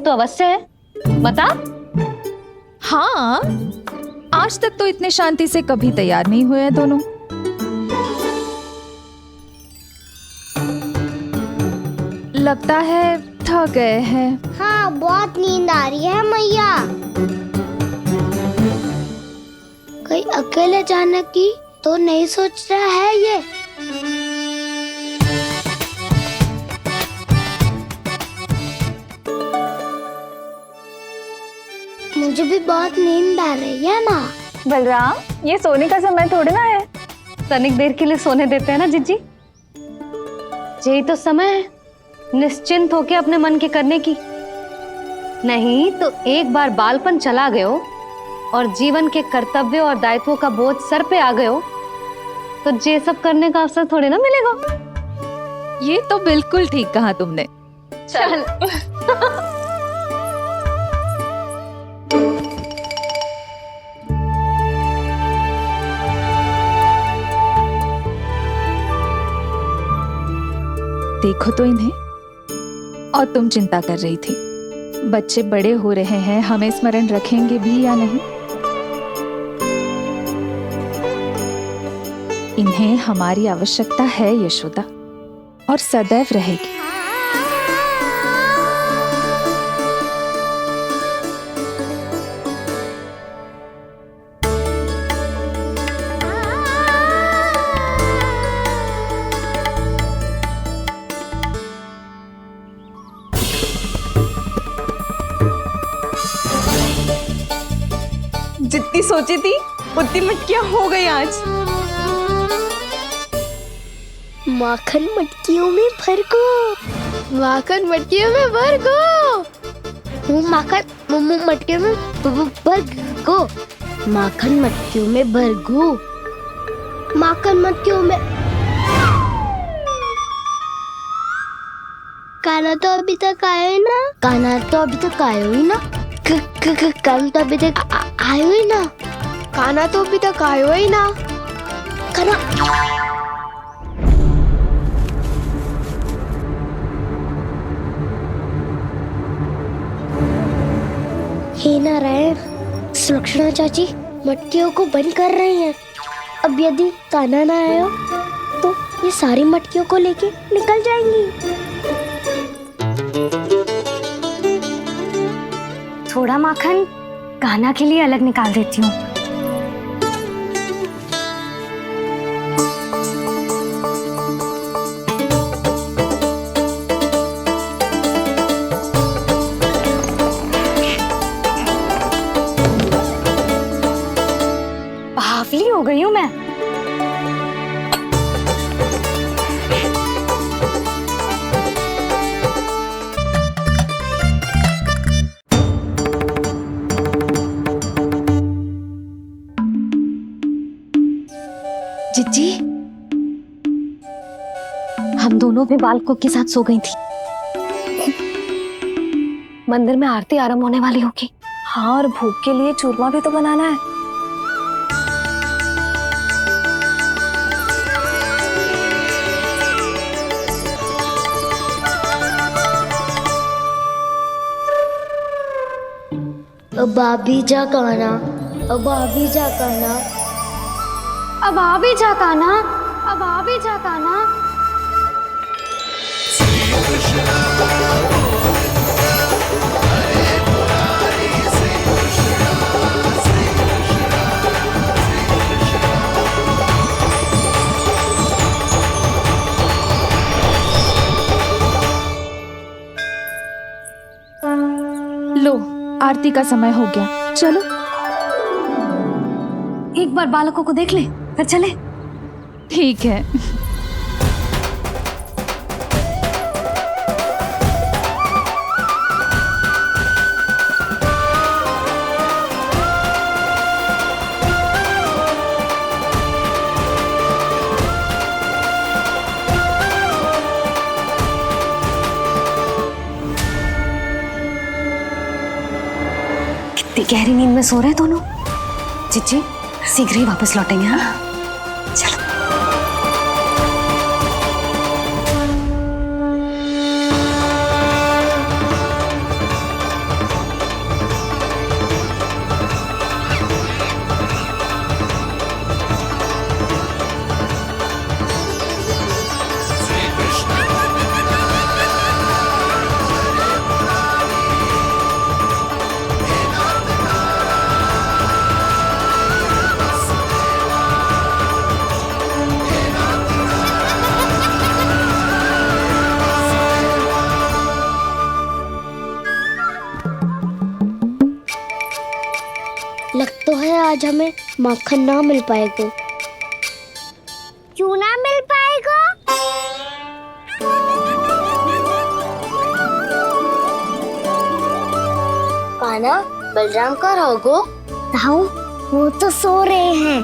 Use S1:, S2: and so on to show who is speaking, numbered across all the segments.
S1: तो अवश्य है, बता।
S2: हाँ, आज तक तो इतने शांति से कभी तैयार नहीं हुए हैं दोनों। लगता है थक गए हैं।
S3: हाँ, बहुत नींद आ रही है मैया। कहीं अकेले जाने की तो नहीं सोच रहा है ये? मुझे भी बहुत नींद आ रही है माँ।
S1: बलराम, ये सोने का समय थोड़ी ना है। तनिक देर के लिए सोने देते हैं ना जिज्जी। यही तो समय है निश्चिंत होके अपने मन के करने की। नहीं तो एक बार बालपन चला गयो और जीवन के कर्तव्यों और दायित्वों का बोझ सर पे आ गयो तो ये सब करने का अवसर थोड़ी ना मिलेगा।
S2: ये तो बिल्कुल ठीक कहा तुमने।
S1: चल।
S2: देखो तो इन्हें। और तुम चिंता कर रही थी बच्चे बड़े हो रहे हैं, हमें स्मरण रखेंगे भी या नहीं। इन्हें हमारी आवश्यकता है यशोदा, और सदैव रहेगी।
S4: जितनी सोची थी उतनी मटकियां हो गई आज।
S3: माखन मटकियों में भर को, माखन मटकियों में भर को, माखन मटकियों में भर को, माखन मटकियों में भर को, माखन मटकियों में। काना तो अभी तक आया ही ना, काना तो अभी तक आया ही ना, काना तो अभी तक आयो ही ना,
S4: काना तो अभी तक आयो ही ना,
S3: काना। हे नारायण, सुलक्षणा चाची मटकियों को बंद कर रही हैं। अब यदि काना ना आया तो ये सारी मटकियों को लेके निकल जाएंगी।
S1: थोड़ा माखन कान्हा के लिए अलग निकाल देती हूँ। बावली हो गई हूँ मैं। जिज्जी, हम दोनों भी बालकों के साथ सो गई थी। मंदिर में आरती आरंभ होने वाली होगी। हाँ, और भूख के लिए चूरमा भी तो बनाना है।
S3: अब आ भी जा काना, अब आ भी जा काना,
S1: अब आ भी जा कान्हा, अब आ भी जा कान्हा।
S2: लो, आरती का समय हो गया, चलो।
S1: एक बार बालकों को देख ले फिर चले।
S2: ठीक है।
S1: कितनी गहरी नींद में सो रहे दोनों। जिज्जी शीघ्र ही वापस लौटेंगे। हाँ, चलो।
S3: लग तो है आज हमें माखन ना मिल पाएगा। क्यों ना मिल पाएगा? कान्हा, बलराम का रहोगो? ताऊ, वो तो सो रहे हैं,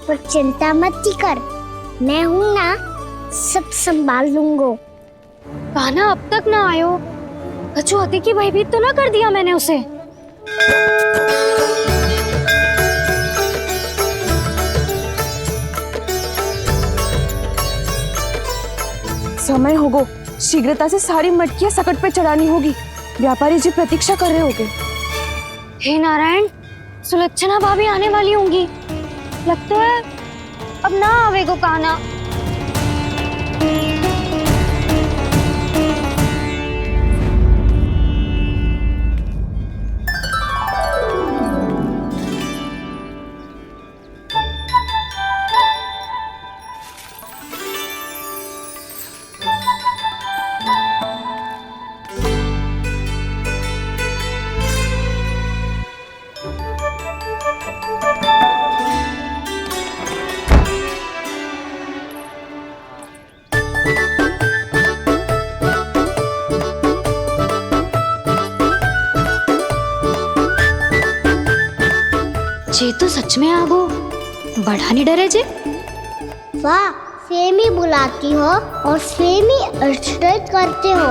S3: पर चिंता मत कर, मैं हूँ ना, सब संभाल लूंगा।
S1: कान्हा अब तक ना आयो, कचौती की भयभीत तो ना कर दिया मैंने उसे।
S4: समय होगो, शीघ्रता से सारी मटकियां सकट पे चढ़ानी होगी। व्यापारी जी प्रतीक्षा कर रहे होंगे।
S1: हे नारायण, सुलक्षणा भाभी आने वाली होंगी। लगता है अब ना आवेगो कान्हा। जे तो सच में आगो, बड़ा नहीं डरे जे।
S3: वाह, सेम ही बुलाती हो और सेम ही अर्चना करते हो।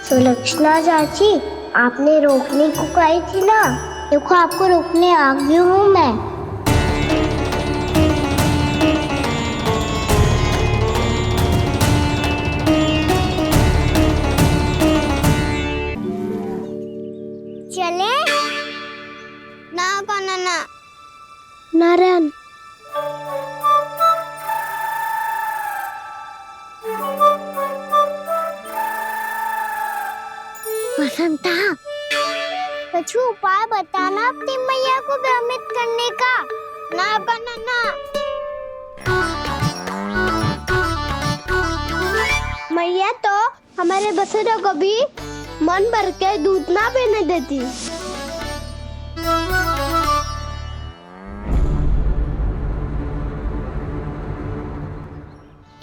S3: सुलक्षणा चाची, आपने रोकने को कही थी ना, देखो आपको रोकने आ गई हूँ मैं। चले ना कान्हा ना। नारायण, वसंता, कुछ उपाय बताना अपनी मैया को भ्रमित करने का। ना कान्हा ना। मैया तो हमारे बसेरा को भी मन भर के दूध ना पीने देती।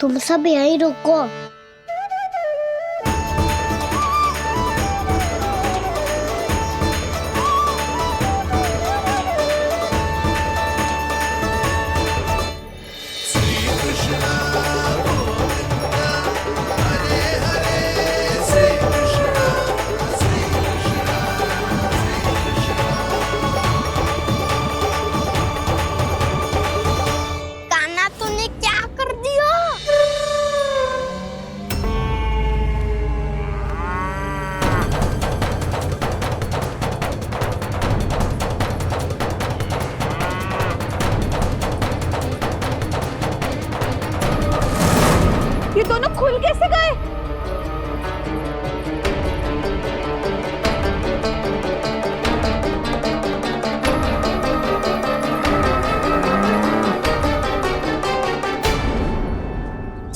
S3: तुम सब यहीं रुको।
S4: ये दोनों खुल कैसे गए?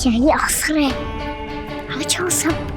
S3: यही अवसर है, आ जाओ सब।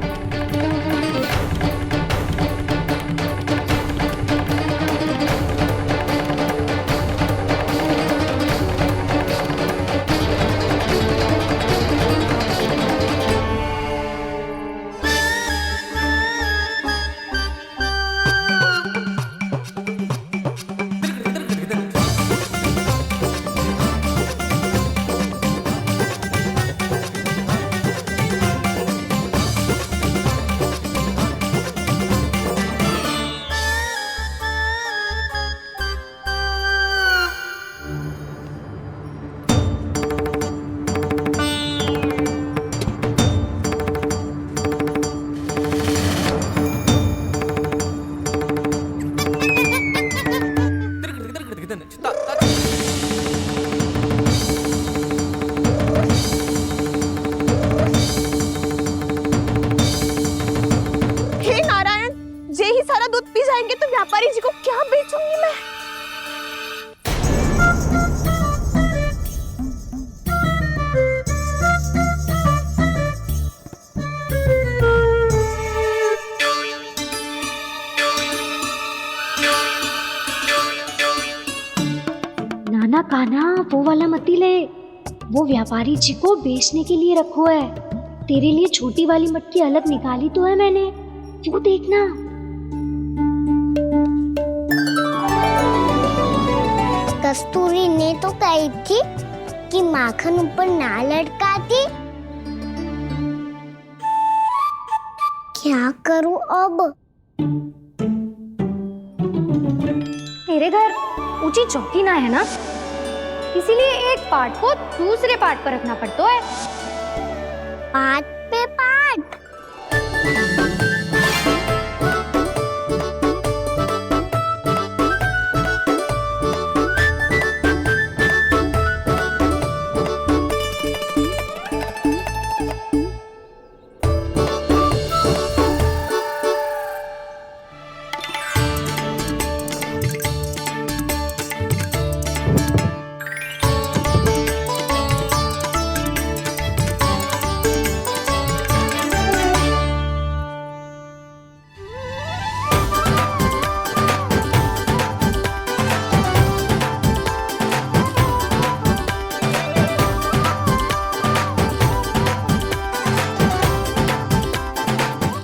S3: वो वाला मत ही ले, वो व्यापारी जी को बेचने के लिए रखो है। तेरे लिए छोटी वाली मटकी अलग निकाली तो है मैंने, वो देखना।
S5: कस्तूरी ने तो कही थी कि माखन ऊपर ना लटकाती। क्या करूं अब?
S1: मेरे घर ऊंची चौकी ना है ना, इसीलिए एक पार्ट को दूसरे पार्ट पर रखना पड़ता है।
S5: पार्ट पे पार्ट।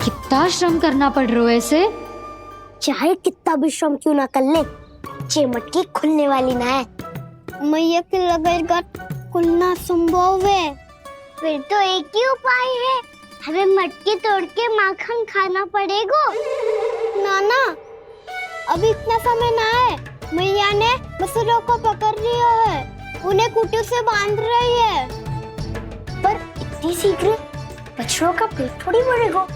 S1: कितना श्रम करना पड़ रहा है ऐसे।
S5: चाहे कितना भी श्रम क्यों ना कर ले, ये मटकी खुलने वाली ना है। मैया के लगेगा खुलना संभव है। फिर तो एक ही उपाय है, हमें मटकी तोड़ के माखन खाना पड़ेगा। नाना, अभी इतना समय ना है। मैया ने मसूरों को पकड़ लिया है, उन्हें कुटियों से बांध रही है। पर इतनी शीघ्र बछड़ों का पेट थोड़ी भरेगा।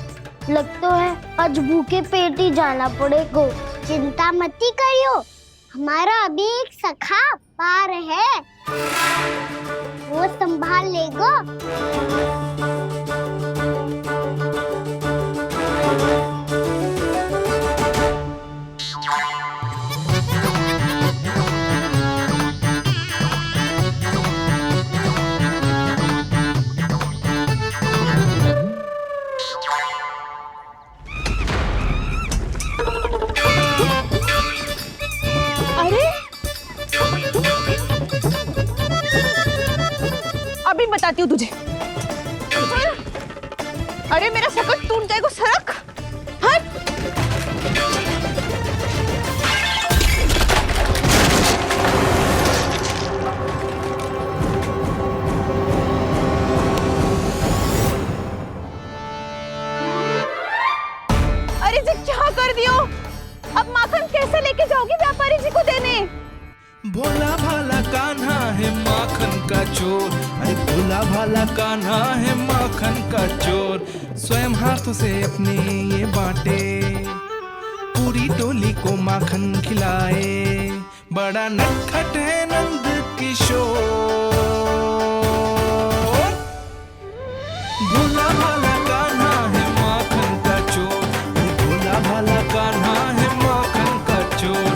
S5: लगता है आज भूखे पेट ही जाना पड़ेगा। चिंता मत ही करियो, हमारा अभी एक सखा पार है, वो संभाल लेगा।
S4: अभी बताती हूँ तुझे। अरे मेरा सकट टूट जाएगा, सरक हट। अरे जी क्या कर दियो? अब माखन कैसे लेके जाओगी व्यापारी जी को देने?
S6: भोला भाला कान्हा है माखन का चोर, अरे भोला भाला कान्हा है माखन का चोर। स्वयं हाथों से अपने ये बांटे, पूरी टोली को माखन खिलाए। बड़ा नटखट है नंद किशोर। भोला भाला कान्हा है माखन का चोर, भोला भाला कान्हा है माखन का चोर।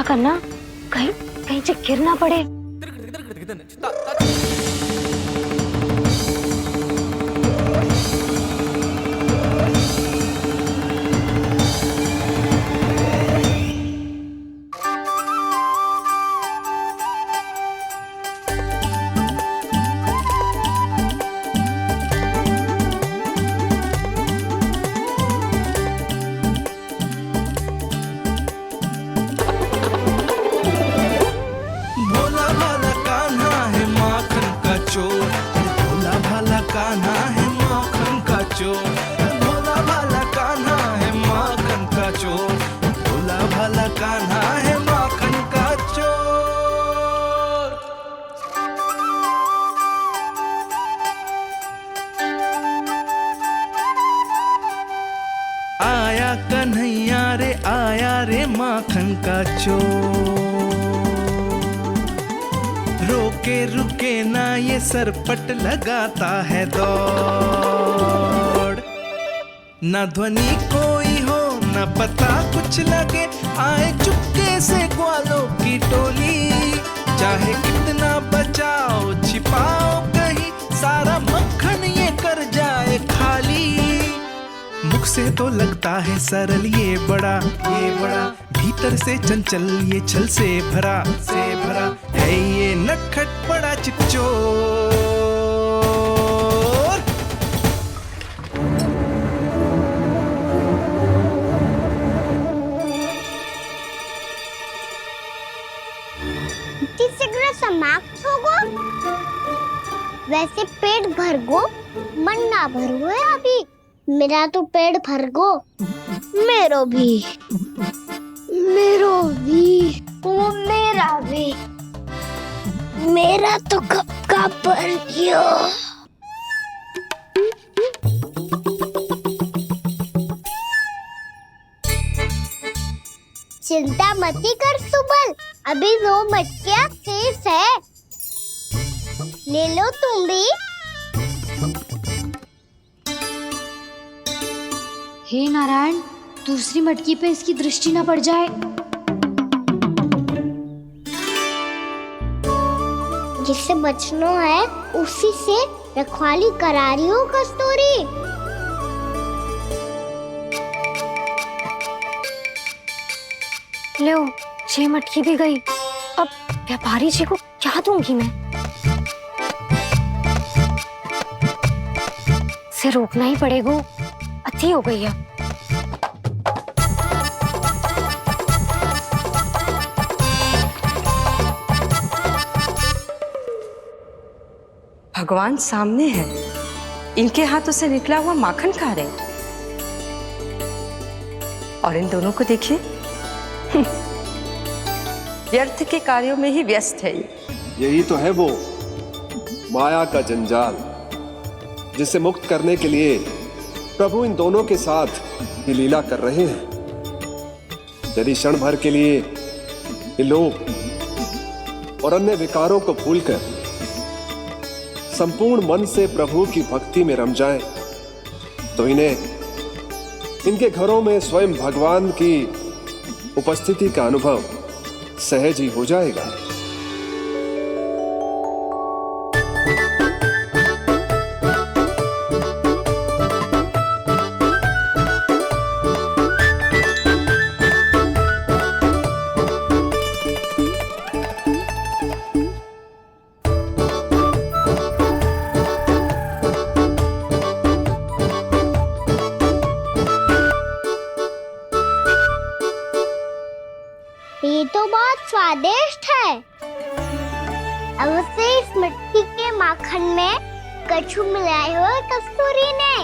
S1: करना, कहीं कहीं से गिर ना पड़े। आया कन्हैया रे, आया रे माखन का चोर। रोके रुके ना ये सरपट लगाता है दौड़। ना ध्वनि कोई हो ना पता कुछ लगे, आए चुपके
S6: से ग्वालों की टोली। चाहे कितना बचाओ छिपाओ कहीं, सारा मक्खन ये कर जाए खाली। मुख से तो लगता है सरल ये बड़ा भीतर से चंचल ये छल से भरा है ये नटखट बड़ा चिच्चोर।
S5: तीसरा समाप्त होगो, वैसे पेट भर गो मन ना भरो है अभी। मेरा तो पेट भर गो, मेरो भी ओ मेरा भी, मेरा तो कब का भर गयो। चिंता मती कर सुबल, अभी 2 मटकियाँ शेष है, ले लो तुम भी।
S1: हे नारायण, दूसरी मटकी पे इसकी दृष्टि ना पड़ जाए।
S5: जिससे बचना है उसी से रखवाली करा रही हो कस्तूरी।
S1: लो, 6 मटकी भी गई। अब व्यापारी जी को क्या दूंगी मैं? से रोकना ही पड़ेगा, अति हो गई है।
S7: भगवान सामने है, इनके हाथों से निकला हुआ माखन खा रहे हैं। और इन दोनों को देखिए, व्यर्थ के कार्यों में ही व्यस्त है।
S8: यही तो है वो माया का जंजाल, जिसे मुक्त करने के लिए प्रभु इन दोनों के साथ ये लीला कर रहे हैं। यदि क्षण भर के लिए ये लोग और अन्य विकारों को भूलकर संपूर्ण मन से प्रभु की भक्ति में रम जाएं, तो इनके घरों में स्वयं भगवान की उपस्थिति का अनुभव सहज ही हो जाएगा।
S5: ये तो बहुत स्वादिष्ट है। अवश्य इस मिट्टी के माखन में कछु मिलाए हो कस्तूरी ने।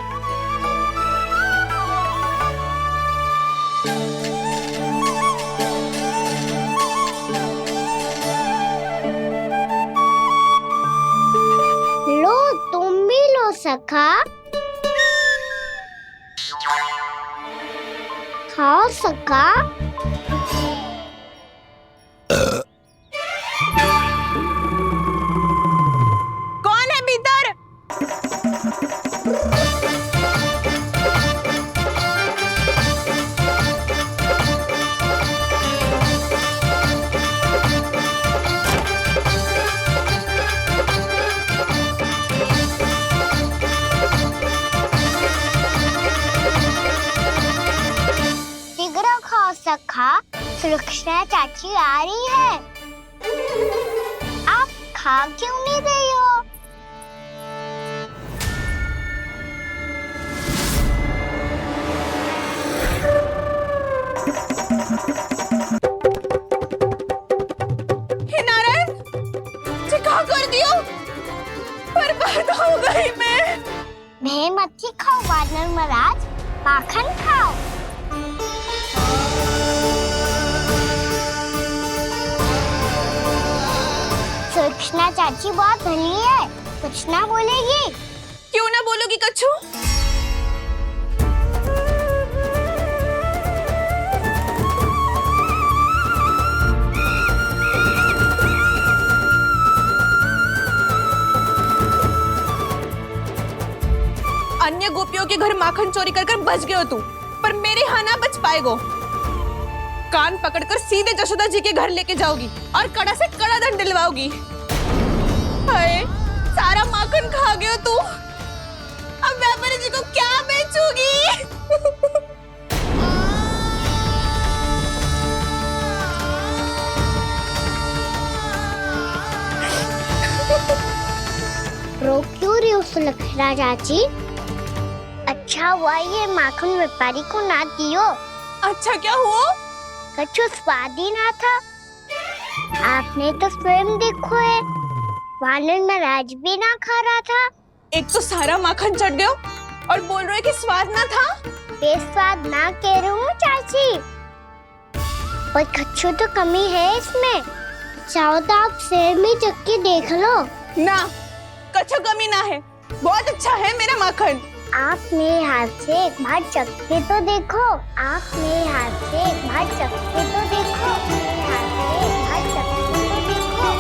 S5: लो तुम भी लो सखा, खाओ सखा।
S4: कौन है भीतर?
S5: शीघ्र खाओ सखा, सुलक्षणा चाची आ रही है। आप खा क्यों नहीं रही हो?
S4: हे नारायण, ये क्या कर दियो? बर्बाद हो गई मैं।
S5: मच्छी खाओ वानर महाराज, माखन खाओ। सुलक्षणा चाची बहुत भली है, कुछ ना बोलेगी।
S4: क्यों ना बोलोगी कच्छू? अन्य गोपियों के घर माखन चोरी कर बच गए हो तू, पर मेरे यहाँ ना बच पाएगो। कान पकड़कर सीधे जशोदा जी के घर लेके जाओगी और कड़ा से कड़ा दंड दिलवाओगी। हाय, सारा माखन खा गए हो तू। अब व्यापारी जी को क्या बेचोगी?
S5: रो क्यों रही हो सुलक्षणा चाची? अच्छा हुआ ये माखन व्यापारी को ना दियो।
S4: अच्छा क्या हुआ?
S5: कछु स्वाद ही ना था। आपने तो स्वयं देखो है, वानर नाराज भी ना खा रहा था।
S4: एक तो सारा माखन चढ़ गयो और बोल रहे कि स्वाद ना था।
S5: बेस्वाद ना कह रही हूँ चाची, पर कछु तो कमी है इसमें। चाहो तो आप शहर में चख के देख लो।
S4: ना, कछु कमी ना है, बहुत अच्छा है मेरा माखन।
S5: आप मेरे हाथ से एक बार चख के तो देखो। आप मेरे हाथ से एक बार चख के तो देखो। मेरे हाथ से एक बार चख के तो देखो।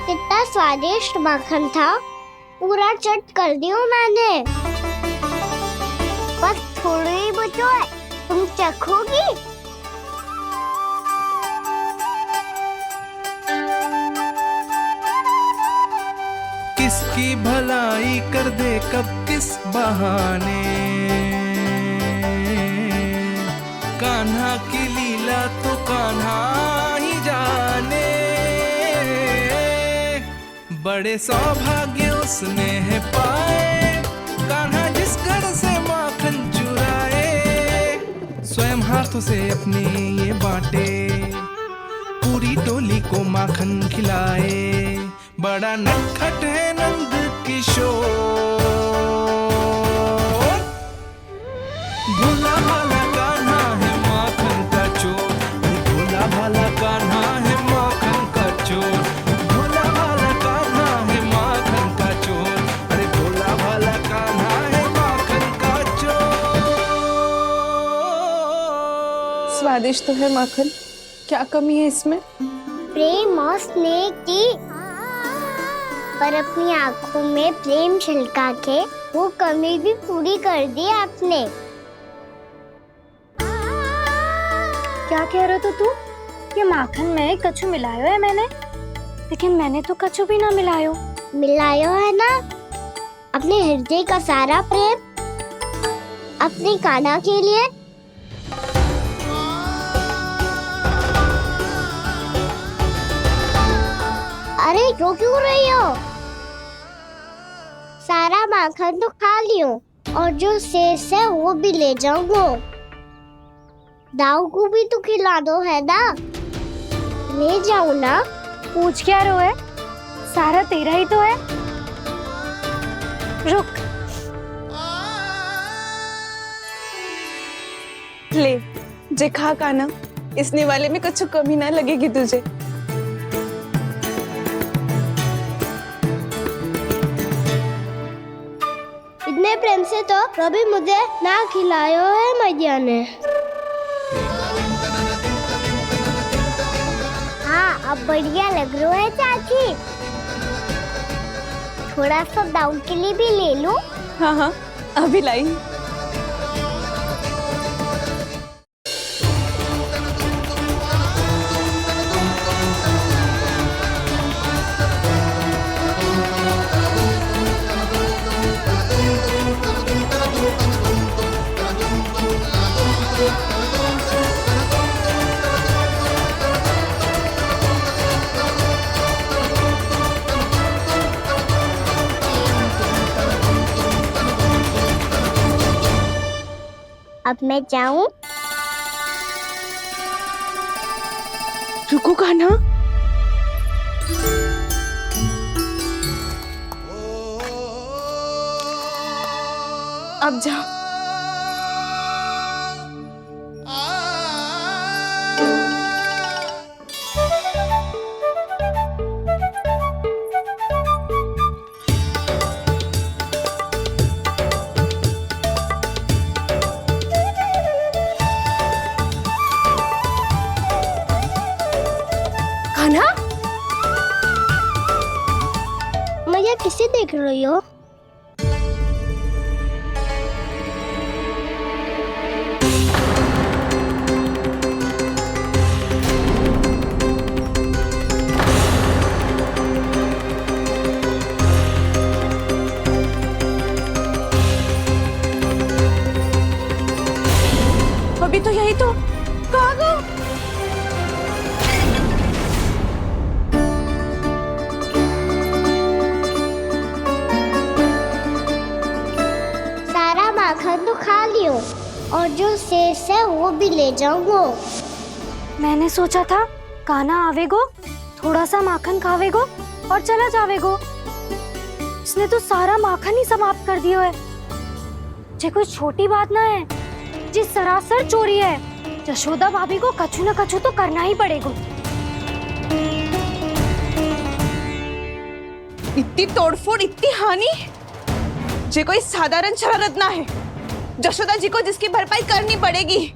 S5: कितना स्वादिष्ट माखन था, पूरा चट कर दियो मैंने। बस थोड़ी ही बचो है, तुम चखोगी?
S6: किसकी भलाई कर दे कब किस बहाने, कान्हा की लीला तो कान्हा ही जाने। बड़े सौभाग्य उसने है पाए, कान्हा जिस घर से माखन चुराए। स्वयं हाथों से अपने ये बांटे, पूरी टोली को माखन खिलाए। बड़ा नटखट है नंद किशोर, भोला भाला कान्हा है माखन का चोर। भोला भाला कान्हा है माखन का चोर। भोला भाला कान्हा है माखन का चोर। अरे भोला भाला कान्हा है माखन का चोर।
S4: स्वादिष्ट तो है माखन, क्या कमी है इसमें?
S5: प्रेम और स्नेह की, पर अपनी आंखों में प्रेम छिलका के वो कमी भी पूरी कर दी आपने।
S1: क्या कह रहे हो तू? ये माखन में कछु मिलायो है मैंने, लेकिन मैंने तो कछु भी ना मिलायो।
S5: मिलायो है ना अपने हृदय का सारा प्रेम अपनी कान्हा के लिए। अरे रो क्यों रही हो? सारा माखन तो खा लियो और जो शेष है वो भी ले जाऊंगा। दाऊ को भी तो खिला दो है ना, ले जाओ ना।
S1: पूछ क्या रो है, सारा तेरा ही तो है। रुक,
S4: ले जे खा कान्हा, इसने वाले में कुछ कमी ना लगेगी तुझे।
S5: इतने प्रेम से तो कभी मुझे ना खिलायो है मैया ने। हाँ, अब बढ़िया लग रहा है चाची। थोड़ा सा दाऊ के लिए भी ले लूं?
S4: हाँ हाँ, अभी लाई।
S5: अब मैं जाऊं?
S4: रुको कान्हा, अब जा।
S5: देख रही हो?
S4: अभी तो यही तो कहाँ गो?
S5: सारा माखन तो खा लियो और जो शेष है वो भी ले जाऊंगो।
S1: मैंने सोचा था कान्हा आवेगो, थोड़ा सा माखन खावेगो और चला जावेगो। इसने तो सारा माखन ही समाप्त कर दियो है। ये कोई छोटी बात ना है, जी सरासर चोरी है। यशोदा भाभी को कछु न कछु तो करना ही पड़ेगा।
S4: इतनी तोड़फोड़, इतनी हानि, ये कोई साधारण शरारत ना है। यशोदा जी को जिसकी भरपाई करनी पड़ेगी।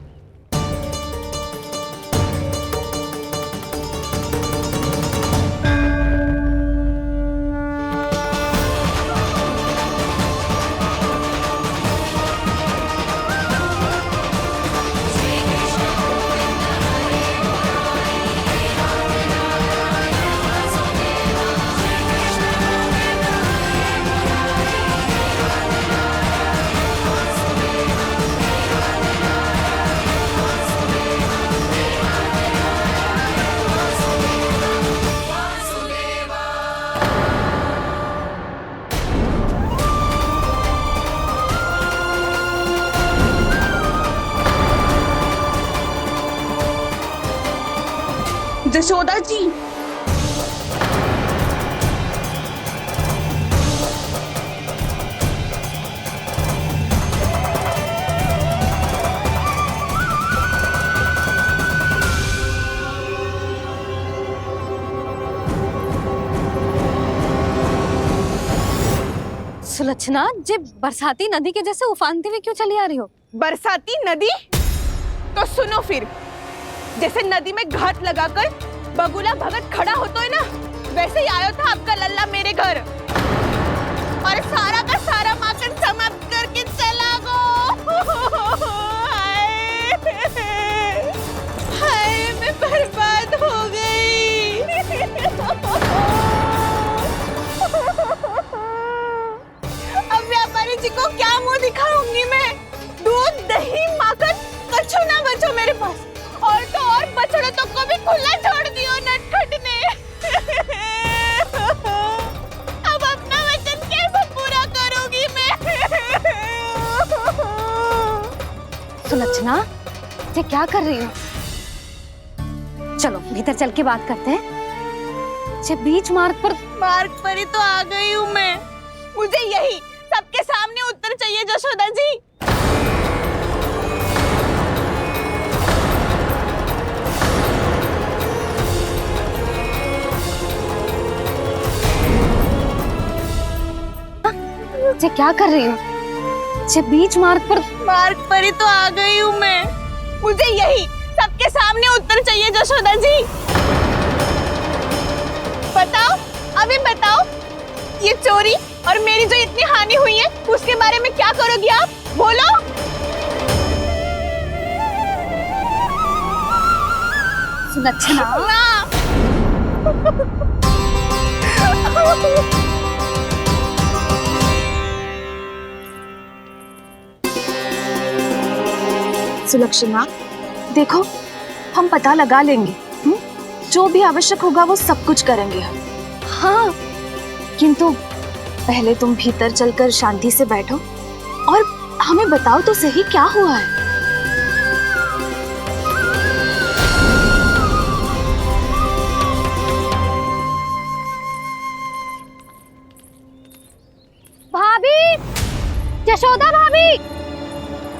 S4: यशोदा जी,
S1: सुलक्षणा, जे बरसाती नदी के जैसे उफानते हुए क्यों चली आ रही हो?
S4: बरसाती नदी? तो सुनो फिर, जैसे नदी में घाट लगाकर बगुला भगत खड़ा होता है ना, वैसे ही आया था आपका लल्ला मेरे घर और सारा का सारा माखन समाप्त करके चला गो। हाय, मैं बर्बाद हो गई। अब व्यापारी जी को क्या मुंह दिखाऊंगी मैं? दूध, दही, माखन कछु ना बचो मेरे पास। और तो और बछड़े तो को भी खुला छोड़ दियो नटखट ने। अब अपना वचन कैसे पूरा करूंगी मैं?
S1: सुलक्षणा, ये क्या कर रही हो? चलो भीतर चल के बात करते हैं। ये बीच मार्ग पर
S4: ही तो आ गई हूँ मैं। मुझे यही सबके सामने उत्तर चाहिए यशोदा जी।
S1: ये क्या कर रही हो? ये बीच मार्ग
S4: पर ही तो आ गई हूँ मैं। मुझे यही सबके सामने उत्तर चाहिए यशोदा जी। बताओ, अभी बताओ, ये चोरी और मेरी जो इतनी हानि हुई है उसके बारे में क्या करोगी आप? बोलो।
S1: सुलक्षणा,
S2: सुलक्षणा, देखो हम पता लगा लेंगे। जो भी आवश्यक होगा वो सब कुछ करेंगे हम। हाँ, किंतु पहले तुम भीतर चलकर शांति से बैठो और हमें बताओ तो सही क्या हुआ है।
S1: भाभी, यशोदा भाभी,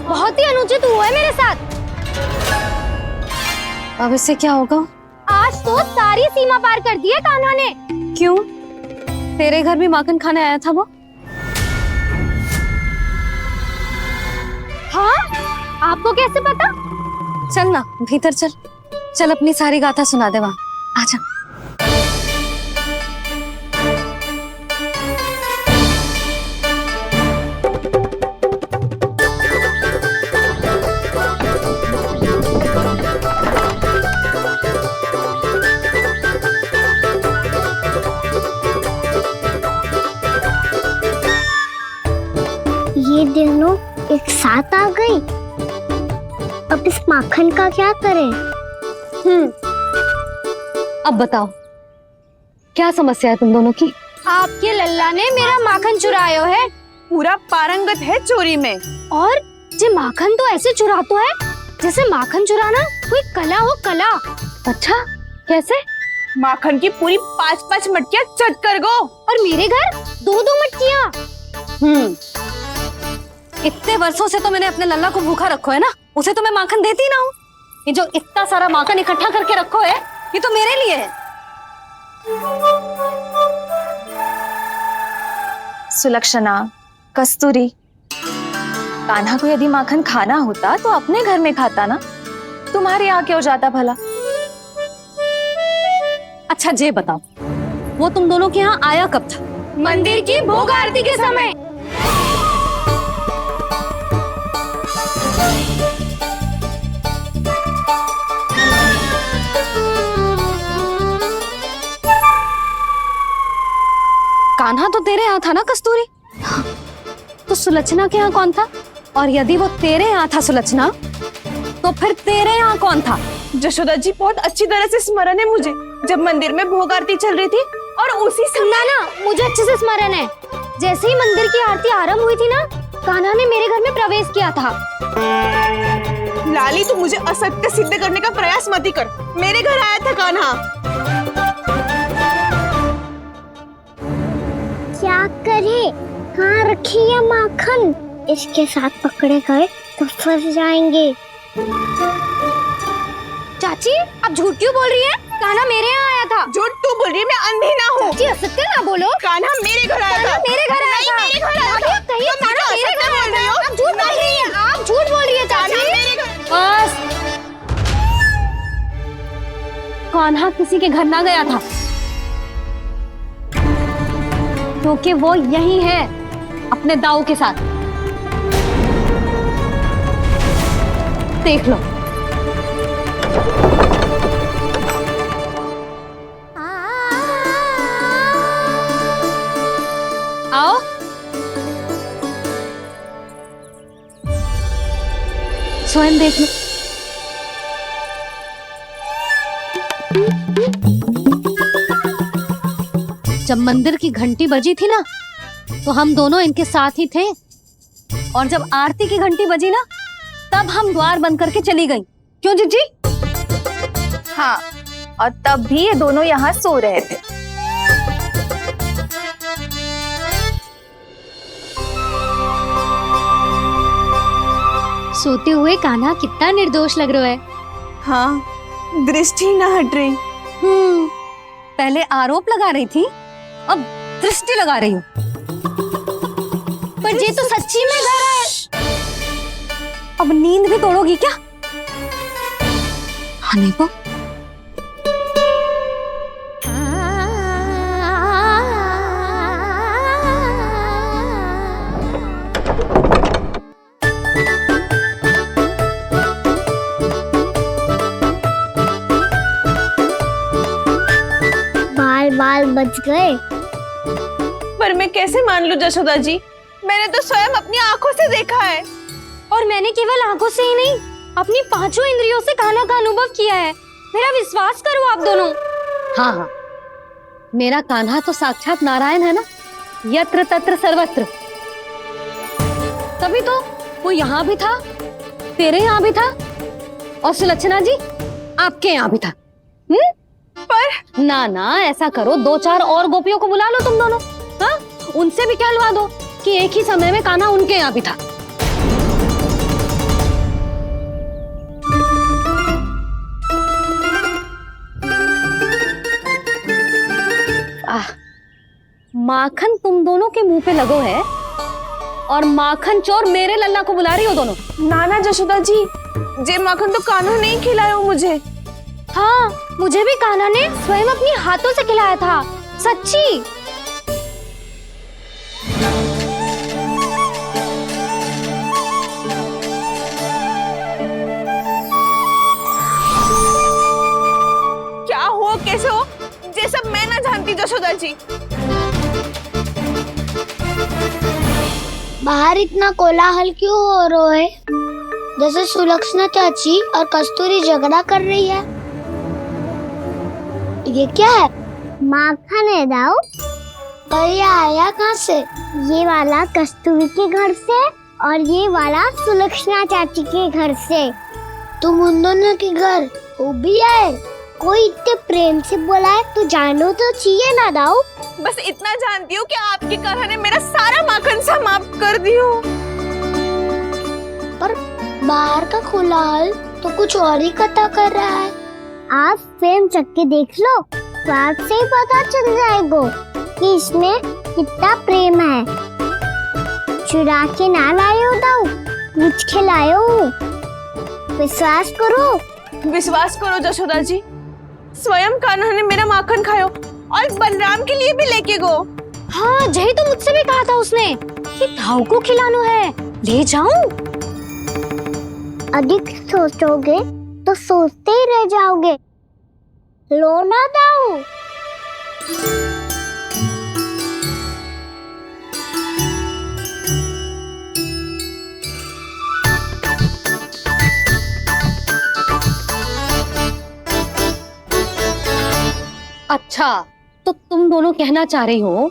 S1: बहुत ही अनुचित हुआ है मेरे साथ। अब इससे क्या होगा? आज तो सारी सीमा पार कर दी है कान्हा ने। क्यों? तेरे घर भी माखन खाने आया था वो? हाँ? आपको कैसे पता? चल ना भीतर चल, चल अपनी सारी गाथा सुना दे वहाँ। आजा।
S5: ये दोनों एक साथ आ गई। अब इस माखन का क्या करें?
S1: अब बताओ क्या समस्या है तुम दोनों की?
S3: आपके लल्ला ने मेरा माखन चुरायो है
S4: पूरा पारंगत है चोरी में।
S3: और जे माखन तो ऐसे चुरातो है जैसे माखन चुराना कोई कला हो, कला।
S1: अच्छा कैसे?
S4: माखन की पूरी 5-5 मटकियां चट कर गो।
S3: और मेरे घर 2-2 मटकियां।
S1: इतने वर्षों से तो मैंने अपने लल्ला को भूखा रखो है ना, उसे तो मैं माखन देती ना हूँ। ये जो इतना सारा माखन इकट्ठा करके रखो है ये तो मेरे लिए है।
S2: सुलक्षणा, कस्तूरी, कान्हा को यदि माखन खाना होता तो अपने घर में खाता ना, तुम्हारे यहाँ क्यों जाता भला?
S1: अच्छा ये बताओ वो तुम दोनों के यहाँ आया कब था?
S3: मंदिर की भोग आरती के समय।
S1: कान्हा तो तेरे यहाँ था ना कस्तूरी? तो सुलक्षणा के यहाँ कौन था? और यदि वो तेरे यहाँ था सुलक्षणा, तो फिर तेरे यहाँ कौन था?
S4: जशोदा जी बहुत अच्छी तरह से स्मरण है मुझे, जब मंदिर में भोग आरती चल रही थी और उसी समय
S3: ना मुझे अच्छे से स्मरण है। जैसे ही मंदिर की आरती आरंभ हुई थी ना, कान्हा ने मेरे घर में प्रवेश किया था।
S4: लाली तू मुझे असत्य सिद्ध करने का प्रयास मत ही कर। मेरे घर आया था कान्हा।
S5: क्या करे? कहाँ रखी है माखन? इसके साथ पकड़े गए तो फंस जाएंगे।
S3: चाची आप झूठ क्यों बोल रही हैं? कान्हा मेरे यहाँ आया था।
S4: झूठ तू बोल रही है, मैं अंधी ना हूँ।
S3: चाची असत्य ना बोलो।
S4: कान्हा मेरे घर आया था।
S3: कान्हा मेरे घर आया था।
S4: मेरे घर आया था।
S3: आप कहिए
S4: तुम
S3: कान्हा
S4: मुझे
S3: मेरे घर
S4: असत्य बोल रही
S3: आया
S4: हो।
S3: था। आप झूठ बोल रही हैं। आप झूठ बोल रही है चाची।
S1: बस कान्हा किसी के घर ना गया था, क्योंकि वो यही है अपने दाऊ के साथ। देख लो। आओ। स्वयं देख लो। जब मंदिर की घंटी बजी थी ना, तो हम दोनों इनके साथ ही थे, और जब आरती की घंटी बजी ना, तब हम द्वार बंद करके चली गई। क्यों जीजी?
S2: हाँ, और तब भी ये दोनों यहाँ सो रहे थे।
S3: सोते हुए कान्हा कितना निर्दोष लग रहा है।
S4: हाँ, दृष्टि ना हट रही।
S1: पहले आरोप लगा रही थी, अब दृष्टि लगा रही हूँ।
S3: पर ये तो सच्ची में घर है।
S1: अब नींद भी तोड़ोगी क्या? हाँ नहीं वो
S5: बाल बाल बच गए।
S4: पर मैं कैसे मान लूं जशोदा जी? मैंने तो स्वयं अपनी आंखों से देखा है।
S3: और मैंने केवल आंखों से ही नहीं, अपनी 5 इंद्रियों से कान्हा का अनुभव किया है। मेरा विश्वास करो आप दोनों।
S1: हाँ हाँ, मेरा कान्हा तो साक्षात नारायण है ना, यत्र तत्र सर्वत्र। तभी तो वो यहाँ भी था, तेरे यहाँ भी था, और सुलक्षणा जी आपके यहाँ भी था। पर ना ना, ऐसा करो 2-4 और गोपियों को बुला लो तुम दोनों। हाँ, उनसे भी कहलवा दो कि एक ही समय में कान्हा उनके यहाँ भी था। माखन तुम दोनों के मुंह पे लगो है, और माखन चोर मेरे लल्ला को बुला रही हो दोनों।
S4: नाना जशोदा जी, जे माखन तो कान्हा नहीं खिलाया मुझे।
S3: हाँ, मुझे भी कान्हा ने स्वयं अपनी हाथों से खिलाया था, सच्ची।
S4: क्या हो कैसे हो, ये सब मैं ना जानती जशोदा जी।
S5: बाहर इतना कोलाहल क्यों हो रहा है? जैसे सुलक्षणा चाची और कस्तूरी झगड़ा कर रही है। ये क्या है? माखन है दाऊ। और ये आया कहाँ से? ये वाला कस्तूरी के घर से और ये वाला सुलक्षणा चाची के घर से। तुम उन दोनों के घर वो भी आए? कोई इतने प्रेम से बोला है तो जानो तो चाहिए ना दाऊ।
S4: बस इतना जानती हूँ कि आपकी कन्हा ने मेरा सारा माखन समाप्त कर दियो।
S5: पर बाहर का कोलाहल तो कुछ और ही कथा कर रहा है। आप प्रेम चख के देख लो, स्वाद से ही पता चल जाएगा कि इसमें कितना प्रेम है। चुरा के ना लायो दाऊ, पूछ के लायो। विश्वास करो
S4: जशोदा जी, स्वयं कान्हा ने मेरा माखन खायो और बलराम के लिए भी लेके गो।
S1: हाँ जही तो मुझसे भी कहा था उसने कि दाऊ को खिलानो है, ले जाऊं।
S5: अधिक सोचोगे तो सोचते ही रह जाओगे। लो ना दाऊ।
S1: अच्छा तो तुम दोनों कहना चाह रही हो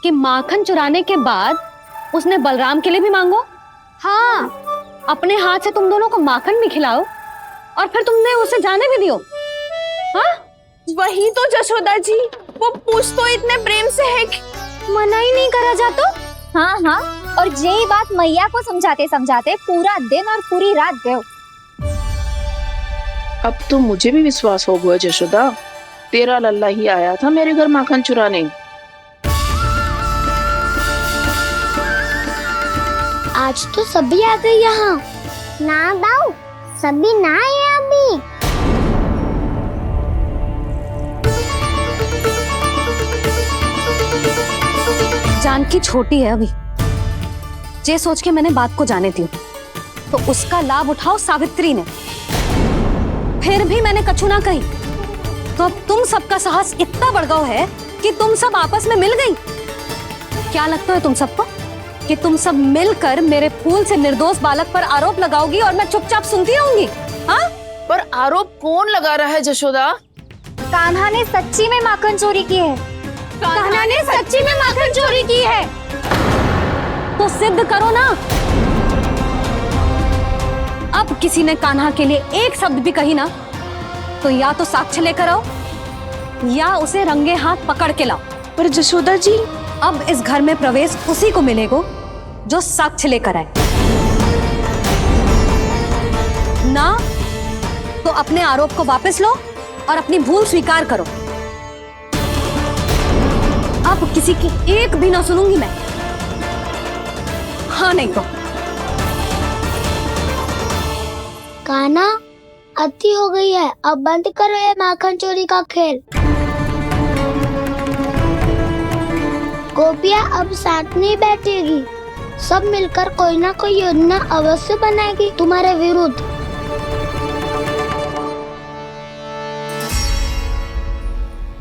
S1: कि माखन चुराने के बाद उसने बलराम के लिए भी मांगो? हाँ, अपने हाथ से तुम दोनों को माखन भी खिलाओ और फिर तुमने उसे जाने भी दियो। हाँ
S4: वही तो जशोदा जी, वो पूछ तो इतने प्रेम से है कि
S1: मना ही नहीं करा जा तो।
S2: हाँ हाँ, और यही बात मैया को समझाते समझाते पूरा दिन और पूरी रात गए।
S9: अब तो मुझे भी विश्वास हो गया जशोदा, तेरा लल्ला ही आया था मेरे घर माखन चुराने।
S5: आज तो सभी आ गए यहाँ। ना दाऊ, सभी ना आए अभी।
S1: जानकी छोटी है अभी, ये सोच के मैंने बात को जाने दी तो उसका लाभ उठाओ सावित्री ने। फिर भी मैंने कछु ना कही तो अब तुम सबका साहस इतना बढ़ गया है कि तुम सब आपस में मिल गई। क्या लगता है तुम सबको कि तुम सब मिलकर मेरे फूल से निर्दोष बालक पर आरोप लगाओगी और मैं चुपचाप सुनती रहूंगी? हाँ?
S9: पर आरोप कौन लगा रहा है जशोदा?
S2: कान्हा ने सच्ची में माखन चोरी की है।
S1: कान्हा ने सच्ची में माखन चोरी की है तो सिद्ध करो ना। अब किसी ने कान्हा के लिए एक शब्द भी कही ना तो या तो साक्ष्य लेकर आओ या उसे रंगे हाथ पकड़ के लाओ।
S9: पर जशोदा जी,
S1: अब इस घर में प्रवेश उसी को मिलेगा जो साक्ष्य लेकर आए। ना तो अपने आरोप को वापस लो और अपनी भूल स्वीकार करो। अब किसी की एक भी ना सुनूंगी मैं। हाँ नहीं तो
S5: कान्हा, अति हो गई है, अब बंद करो ये माखन चोरी का खेल। गोपिया अब साथ नहीं बैठेगी, सब मिलकर कोई ना कोई योजना अवश्य बनाएगी तुम्हारे विरुद्ध।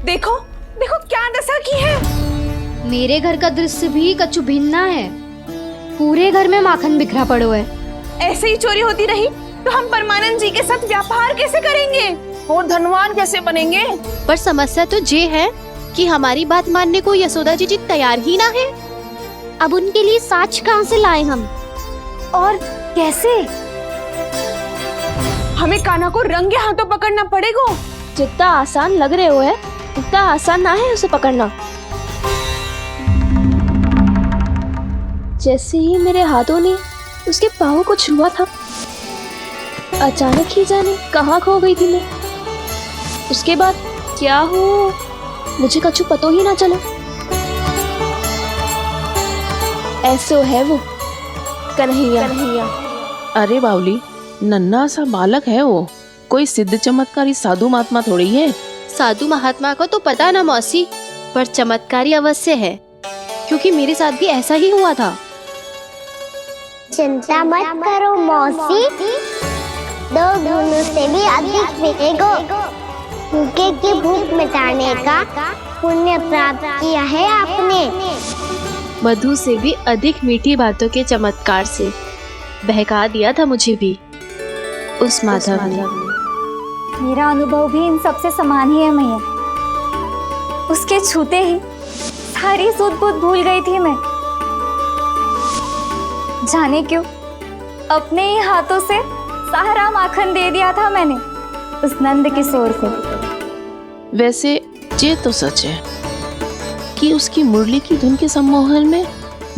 S4: देखो देखो क्या दशा की है।
S1: मेरे घर का दृश्य भी कछु भिन्न है। पूरे घर में माखन बिखरा पड़ो है।
S4: ऐसे ही चोरी होती रही तो हम परमानंद जी के साथ व्यापार कैसे करेंगे
S9: और धनवान कैसे बनेंगे?
S10: पर समस्या तो ये है कि हमारी बात मानने को यशोदा जी तैयार ही ना है। अब उनके लिए साक्ष्य कहाँ से लाए हम और कैसे?
S4: हमें कान्हा को रंगे हाथों पकड़ना पड़ेगा।
S9: जितना आसान लग रहे हो है उतना आसान ना है उसे पकड़ना। जैसे ही मेरे हाथों ने उसके पाँव को छुआ था, अचानक ही जाने कहाँ खो गई थी मैं। उसके बाद क्या हो मुझे कछु पता ही ना चला। ऐसो है वो कन्हैया।
S11: अरे बावली, नन्हा सा बालक है वो, कोई सिद्ध चमत्कारी साधु महात्मा थोड़ी है।
S10: साधु महात्मा को तो पता ना मौसी, पर चमत्कारी अवश्य है क्योंकि मेरे साथ भी ऐसा ही हुआ था।
S5: चिंता मत करो मौसी, 2 गुणों से भी अधिक मिलेगा। भूखे की भूख मिटाने का पुण्य प्राप्त किया है आपने।
S9: मधु से भी अधिक मीठी बातों के चमत्कार से बहका दिया था मुझे भी उस माधव ने।
S5: मेरा अनुभव भी इन सबसे समान ही है मैया। उसके छूते ही सारी सूध बूध भूल गई थी मैं। जाने क्यों अपने ही हाथों से सारा माखन दे दिया था मैंने उस नंद किशोर को।
S11: वैसे ये तो सच है कि उसकी मुरली की धुन के सम्मोहन में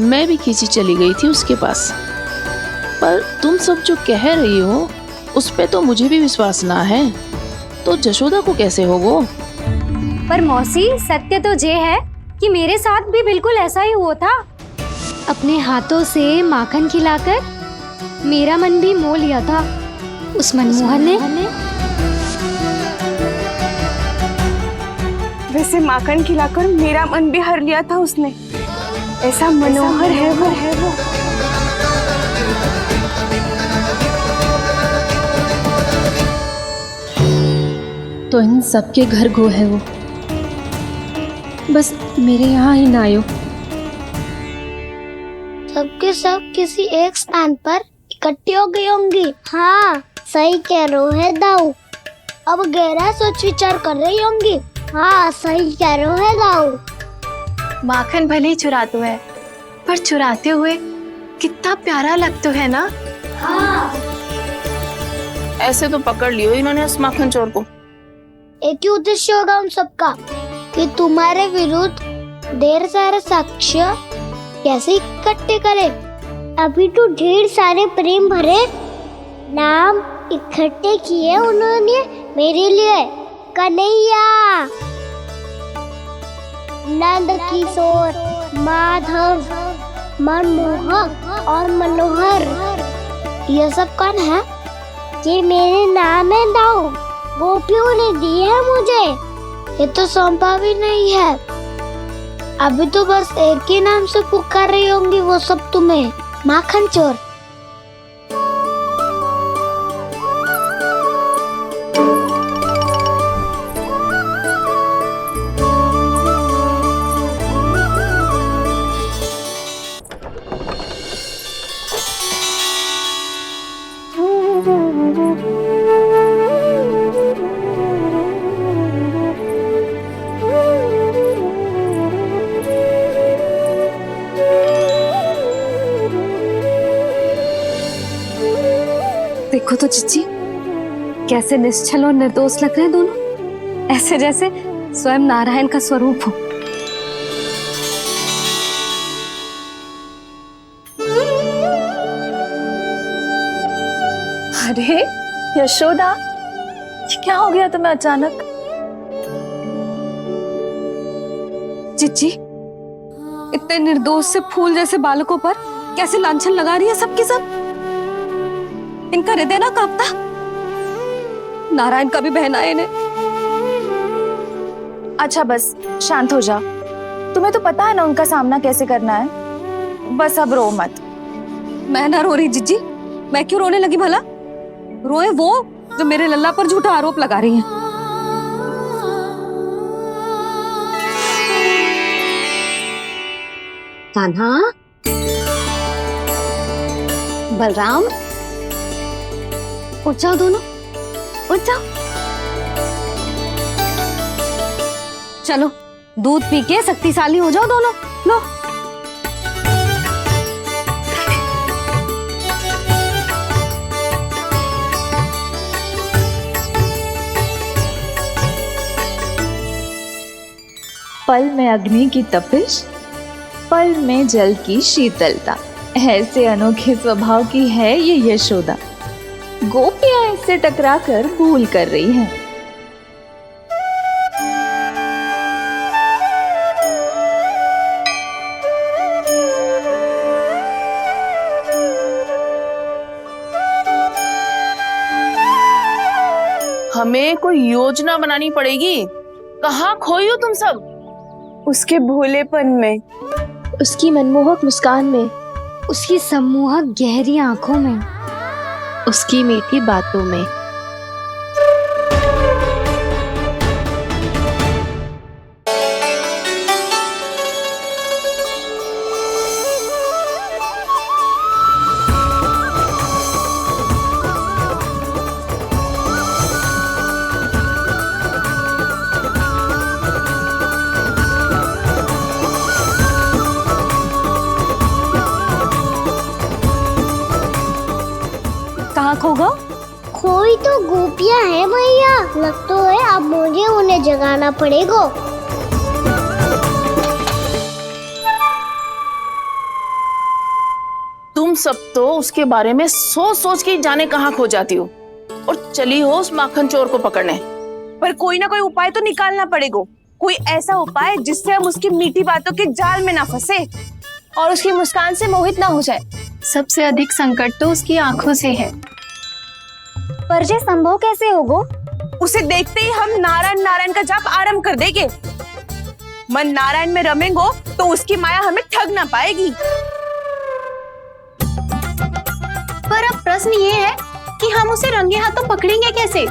S11: मैं भी खींची चली गई थी उसके पास। पर तुम सब जो कह रही हो उस पे तो मुझे भी विश्वास ना है, तो जशोदा को कैसे हो वो?
S5: पर मौसी सत्य तो ये है कि मेरे साथ भी बिल्कुल ऐसा ही हुआ था। अपने हाथों से माखन खिलाकर मेरा मन भी मोह लिया था उस मनमोहन ने।
S2: वैसे माखन खिलाकर मेरा मन भी हर लिया था उसने। ऐसा मनोहर है वो।
S9: तो इन सबके घर गो है वो, बस मेरे यहाँ ही ना आयो।
S5: सबके सब किसी एक स्थान पर इकट्ठी हो गई होंगी। हाँ सही कह रहे है दाऊ। अब गहरा सोच विचार कर रही होंगी। हाँ सही कह रहे है दाऊ।
S2: माखन भले ही चुराते है पर चुराते हुए कितना प्यारा लगता है ना।
S5: हाँ
S11: ऐसे तो पकड़ लियो इन्होंने उस माखन चोर को।
S5: एक ही उद्देश्य होगा उन सबका कि तुम्हारे विरुद्ध ढेर सारे साक्ष्य कैसे इकट्ठे करे। अभी तो ढेर सारे प्रेम भरे नाम इकट्ठे किए उन्होंने मेरे लिए। कन्हैया, नंद किशोर, माधव, मनमोहक और मनोहर, ये सब कौन है? ये मेरे नाम है दाऊ। गोपियों ने दी है मुझे, ये तो सौंपा भी नहीं है। अभी तो बस एक ही नाम से पुकार रही होंगी वो सब तुम्हें, माखन चोर।
S1: देखो तो चिच्ची, कैसे निश्चल और निर्दोष लग रहे हैं दोनों, ऐसे जैसे स्वयं नारायण का स्वरूप हो।
S2: अरे यशोदा, ये क्या हो गया तुम्हें अचानक?
S1: चिच्ची, इतने निर्दोष से फूल जैसे बालकों पर कैसे लांछन लगा रही है सबकी सब। इनका हृदय ना कांपता? नारायण का भी बहना है इन्हें।
S2: अच्छा बस शांत हो जाओ। तुम्हें तो पता है ना उनका सामना कैसे करना है। बस अब रो मत।
S1: मैं ना रो रही जिज्जी, मैं क्यों रोने लगी भला? रोए वो जो मेरे लल्ला पर झूठा आरोप लगा रही हैं।
S5: कान्हा, बलराम, उठ जाओ दोनों, उठ जाओ।
S1: चलो दूध पी के शक्तिशाली हो जाओ दोनों। लो।
S12: पल में अग्नि की तपिश, पल में जल की शीतलता, ऐसे अनोखे स्वभाव की है ये यशोदा। गोपियां इससे टकराकर भूल कर रही हैं।
S11: हमें कोई योजना बनानी पड़ेगी। कहाँ खोई हो तुम सब?
S2: उसके भोलेपन में,
S9: उसकी मनमोहक मुस्कान में,
S5: उसकी सम्मोहक गहरी आंखों में,
S9: उसकी मीठी बातों में।
S1: खो गो?
S5: कोई तो गोपियां है भैया, लगता है अब मुझे उन्हें जगाना पड़ेगा।
S11: तुम सब तो उसके बारे में सोच सोच के जाने कहाँ खो जाती हो और चली हो उस माखन चोर को पकड़ने।
S4: पर कोई ना कोई उपाय तो निकालना पड़ेगा, कोई ऐसा उपाय जिससे हम उसकी मीठी बातों के जाल में ना फंसे
S2: और उसकी मुस्कान से मोहित ना हो जाए।
S10: सबसे अधिक संकट तो उसकी आंखों से है।
S5: पर ये संभव कैसे होगा?
S4: उसे देखते ही हम नारायण नारायण का जाप आरंभ कर देंगे। मन नारायण में रमेंगो तो उसकी माया हमें ठग ना पाएगी।
S10: पर अब प्रश्न ये है कि हम उसे रंगे हाथों पकड़ेंगे कैसे?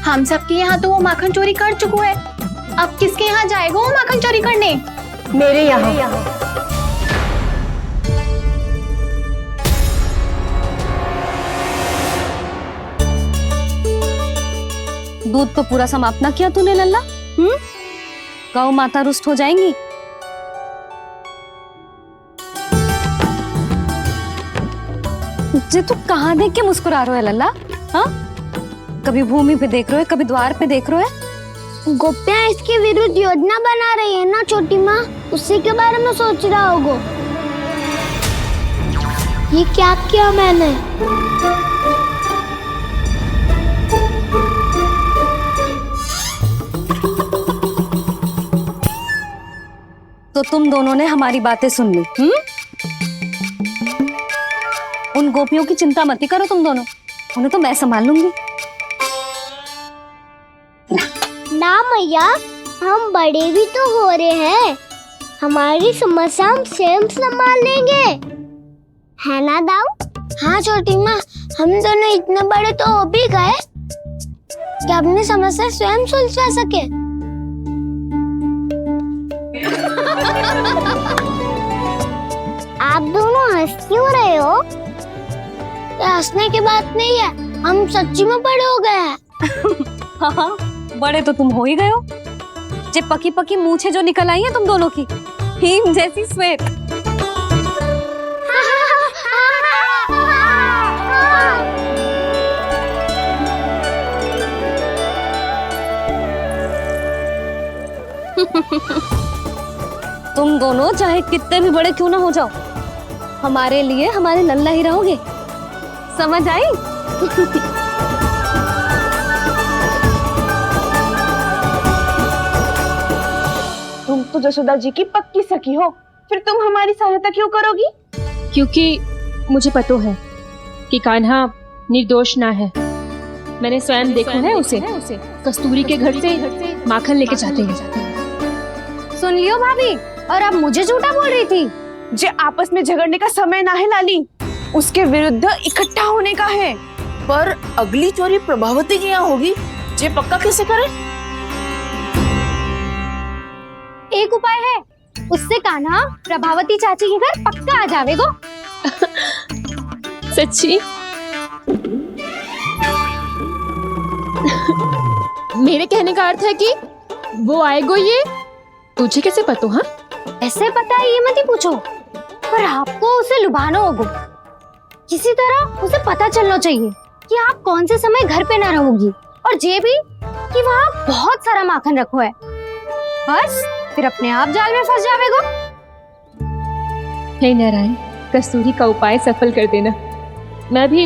S10: हम सबके यहाँ तो वो माखन चोरी कर चुका है, अब किसके यहाँ जाएगा वो माखन चोरी करने?
S4: मेरे यहाँ।
S1: दूध तो पूरा समाप्त ना किया तूने लल्ला। गौ माता रुष्ट हो जाएंगी। जे तू कहाँ देख के मुस्कुरा रहे हो लल्ला? हाँ, कभी भूमि पे देख रहे हो, कभी द्वार पे देख रहे हो।
S5: गोपियां इसके विरुद्ध योजना बना रही है ना छोटी माँ, उसी के बारे में सोच रहा होगा। ये क्या किया मैंने?
S1: तो तुम दोनों ने हमारी बातें सुन ली। उन गोपियों की चिंता मत करो तुम दोनों, उन्हें तो मैं संभाल लूंगी।
S5: ना मैया, हम बड़े भी तो हो रहे हैं, हमारी समस्या हम स्वयं संभाल लेंगे, है ना दाऊ? हाँ छोटी माँ, हम दोनों इतने बड़े तो हो भी गए कि अपनी समस्या स्वयं सुलझा सके। आप दोनों हंस क्यों रहे हो? ये हंसने की बात नहीं है, हम सच्ची में बड़े हो गए हैं।
S1: हाँ, बड़े तो तुम हो ही गए हो। जे पकी पकी मूछें जो निकल आई हैं तुम दोनों की, हीम जैसी श्वेत। तुम दोनों चाहे कितने भी बड़े क्यों ना हो जाओ, हमारे लिए हमारे लल्ला ही रहोगे, समझ आई?
S4: तुम तो जसोदा जी की पक्की सखी हो, फिर तुम हमारी सहायता क्यों करोगी?
S9: क्योंकि मुझे पता है कि कान्हा निर्दोष ना है। मैंने स्वयं देखा है उसे कस्तूरी के घर से माखन लेके जाते हैं।
S1: सुन लियो भाभी, और अब मुझे झूठा बोल रही थी।
S4: जे आपस में झगड़ने का समय ना है लाली, उसके विरुद्ध इकट्ठा होने का है।
S11: पर अगली चोरी प्रभावती की यहाँ होगी, जे पक्का कैसे करे?
S1: एक उपाय है, उससे कान्हा प्रभावती चाची के घर पक्का आ जावेगो।
S9: सच्ची? मेरे कहने का अर्थ है कि वो आएगो। ये तुझे कैसे पता? हाँ,
S1: ऐसे पता है ये मत ही पूछो, पर आपको उसे लुभाना होगा। किसी तरह उसे पता चलना चाहिए कि आप कौन से समय घर पे ना रहोगी, और ये भी कि वहाँ बहुत सारा माखन रखो है। बस फिर अपने आप जाल में फंस जावेगो।
S9: हे नारायण, कस्तूरी का उपाय सफल कर देना। मैं भी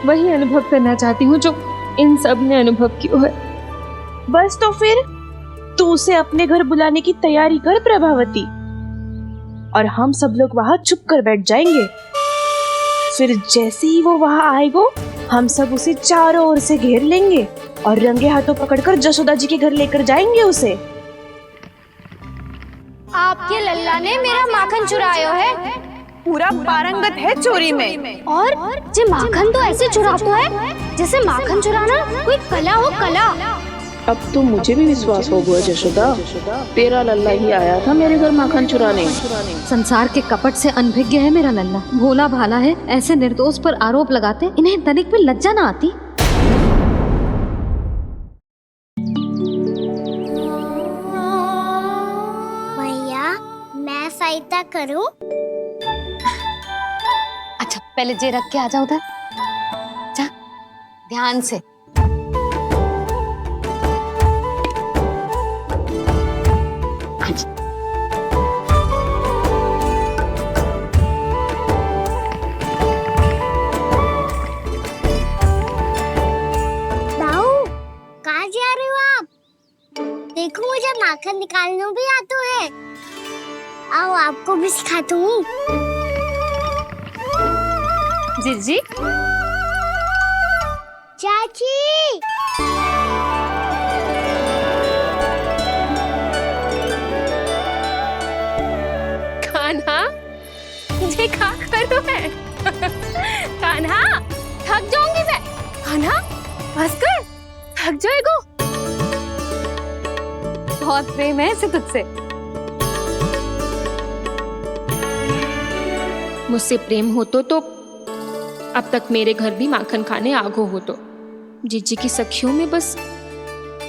S9: वही अनुभव करना चाहती हूँ जो इन सब ने अनुभव किया है।
S11: बस तो फिर तू उसे अपने घर बुलाने की तैयारी कर प्रभावती, और हम सब लोग वहाँ चुप कर बैठ जाएंगे। फिर जैसे ही वो वहाँ आएगा, हम सब उसे चारों ओर से घेर लेंगे और रंगे हाथों पकड़कर जसोदा जी के घर लेकर जाएंगे उसे।
S1: आपके लल्ला ने मेरा माखन चुराया है,
S4: पूरा पारंगत है चोरी में।
S1: और जे माखन तो ऐसे चुराता है जैसे माखन चुराना कोई कला हो, कला।
S11: अब तो मुझे भी विश्वास हो गया जशोदा, तेरा लल्ला ही आया था मेरे घर माखन चुराने।
S1: संसार के कपट से अनभिज्ञ है मेरा लल्ला, भोला भाला है। ऐसे निर्दोष पर आरोप लगाते इन्हें तनिक भी लज्जा ना आती।
S5: भैया, मैं सहायता करूं?
S1: अच्छा, पहले जे रख के आ जाओ उधर। ध्यान से।
S5: दाऊ, कहाँ जा रहे हो आप? देखो मुझे माखन निकालना भी आता है। आओ आपको भी सिखाता हूँ।
S1: जिज्जी,
S5: चाची,
S10: कान्हा, ये क्या कर रहे है? कान्हा, थक जाऊंगी मैं। कान्हा, बस कर, थक जाएगा।
S1: बहुत प्रेम है इसे तुझसे।
S13: मुझसे प्रेम हो तो अब तक मेरे घर भी माखन खाने आगो हो तो। जीजी की सखियों में बस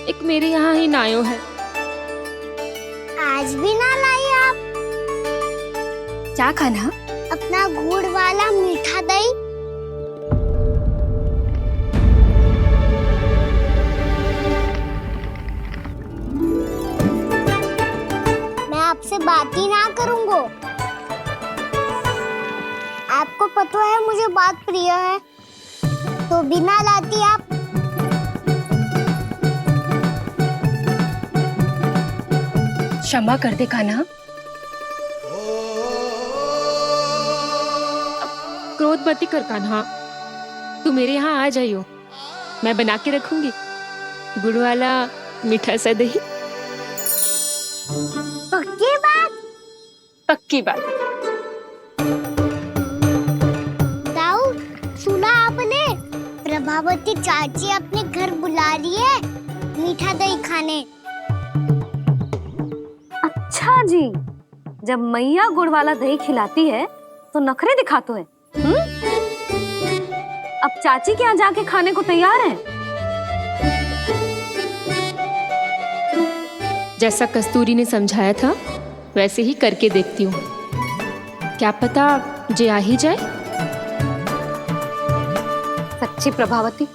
S13: एक मेरे यहाँ ही नायो है।
S5: आज भी ना लाई आप?
S10: क्या कान्हा?
S5: अपना गुड़ वाला मीठा दही। मैं आपसे बात ही ना करूंगा। आपको पता है मुझे बात प्रिय है, तो बिना लाती आप।
S10: क्षमा कर दे कान्हा।
S13: क्रोध मत कर कान्हा, तू मेरे यहाँ आ जाइयो, मैं बना के रखूंगी गुड़ वाला मीठा सा दही।
S5: पक्की बात?
S13: पक्की बात।
S5: दाऊ, सुना आपने? प्रभावती चाची अपने घर बुला रही है मीठा दही खाने।
S1: अच्छा जी, जब मैया गुड़ वाला दही खिलाती है तो नखरे दिखाते हैं। अब चाची के यहाँ जाके खाने को तैयार हैं।
S13: जैसा कस्तूरी ने समझाया था वैसे ही करके देखती हूँ, क्या पता जे आ ही जाए।
S1: सच्ची प्रभावती,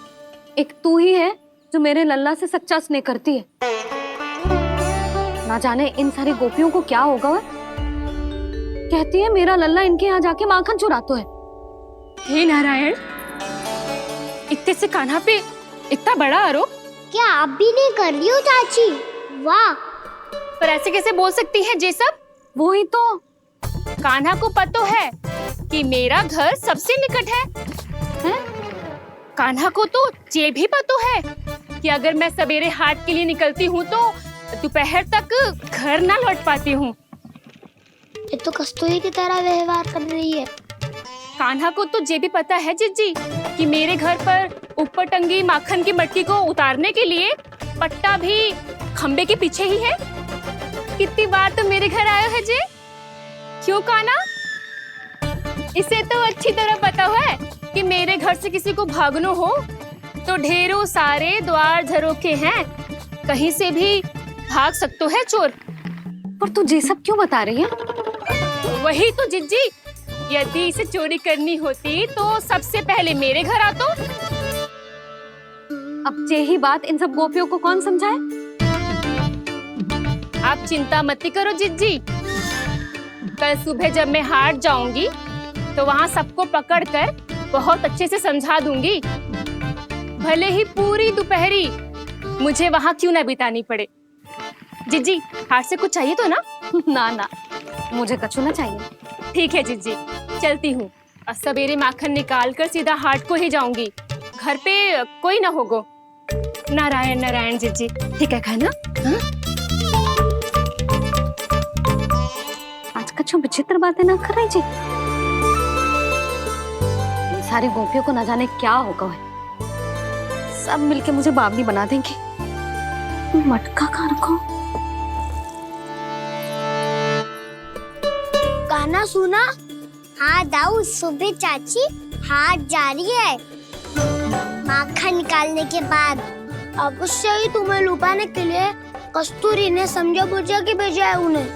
S1: एक तू ही है जो मेरे लल्ला से सच्चा स्नेह करती है। ना जाने इन सारी गोपियों को क्या होगा। वह कहती है मेरा लल्ला इनके यहाँ जाके माखन चुराता है।
S13: हे नारायण, इतने से कान्हा पे इतना बड़ा आरोप।
S5: क्या आप भी नहीं कर रही हो चाची? वाह,
S10: पर ऐसे कैसे बोल सकती है जे सब?
S1: वो ही तो।
S10: कान्हा को पता है कि मेरा घर सबसे निकट है? कान्हा को तो ये भी पता है कि अगर मैं सवेरे हाट के लिए निकलती हूँ तो दोपहर तक घर ना लौट पाती हूँ।
S5: ये तो कस्तूरी की तरह व्यवहार कर रही है।
S10: कान्हा को तो ये भी पता है जिज्जी कि मेरे घर पर ऊपर टंगी माखन की मटकी को उतारने के लिए पट्टा भी खंबे के पीछे ही है। कितनी बार तो मेरे घर आयो है जी। क्यों कान्हा? इसे तो अच्छी तरह पता है कि मेरे घर से किसी को भागनो हो तो ढेरों सारे द्वार झरोखे हैं, कहीं से भी भाग सकते है चोर।
S1: पर तू ये सब क्यों बता रही है?
S10: वही तो जिज्जी, यदि इसे चोरी करनी होती तो सबसे पहले मेरे घर आतो।
S1: अब यही बात इन सब गोपियों को कौन समझाए?
S10: आप चिंता मत करो जिज्जी, कल सुबह जब मैं हाट जाऊंगी तो वहाँ सबको पकड़कर बहुत अच्छे से समझा दूंगी, भले ही पूरी दोपहरी मुझे वहाँ क्यों ना बितानी पड़े। जिज्जी, हाट से कुछ चाहिए तो ना?
S1: ना ना, मुझे कछु ना चाहिए।
S10: ठीक है जिज्जी, चलती हूँ और सवेरे माखन निकाल कर सीधा हाट को ही जाऊंगी, घर पे कोई ना होगो। नारायण नारायण जिज्जी, ठीक है खाना?
S1: आज कछु विचित्र बातें ना कर रही जी। सारी गोपियों को न जाने क्या होगा है। सब मिलके मुझे बावली बना देंगे। मटका कहाँ रखो?
S5: गाना सुना? हाँ दाऊ, सुबह चाची हाट जा रही है माखन निकालने के बाद। अवश्य ही तुम्हें लुभाने के लिए कस्तूरी ने समझा बुझा के भेजा है उन्हें।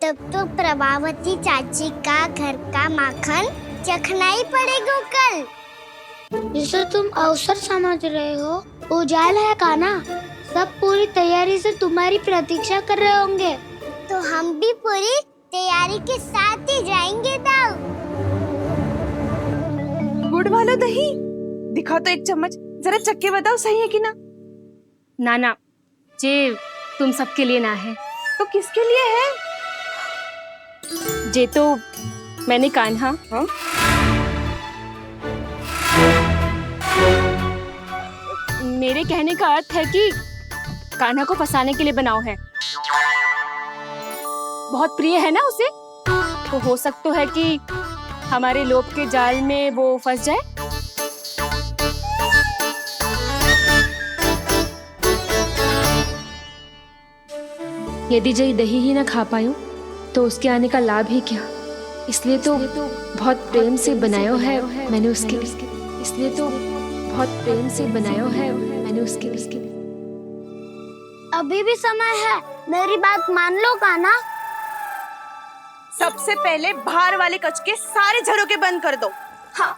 S5: तब तो प्रभावती चाची का घर का माखन चखना ही पड़ेगा कल। जिसे तुम अवसर समझ रहे हो उजाल है कान्हा। सब पूरी तैयारी से तुम्हारी प्रतीक्षा कर रहे होंगे। तो हम भी पूरी तैयारी के साथ ही जाएंगे दाऊ।
S4: गुड़ वाला दही दिखा तो एक चम्मच, जरा चक्के बताओ सही है कि ना।
S10: ना ना, जे तुम सबके लिए ना है।
S4: तो किसके लिए है?
S10: जे तो मैंने कान्हा मेरे कहने का अर्थ है कि कान्हा को फंसाने के लिए बनाओ है। बहुत प्रिय है ना उसे, तो हो सकता है कि हमारे लोभ के जाल में वो फंस जाए। यदि जय दही ही ना खा पायो तो उसके आने का लाभ ही क्या। इसलिए तो बहुत प्रेम से बनायो है मैंने उसके लिए। इसलिए तो बहुत प्रेम से बनायो है मैंने उसके लिए।
S5: अभी भी समय है, मेरी बात मान लो कान्हा।
S4: सबसे पहले बाहर वाले कच के सारे झरोके बंद कर दो। हाँ।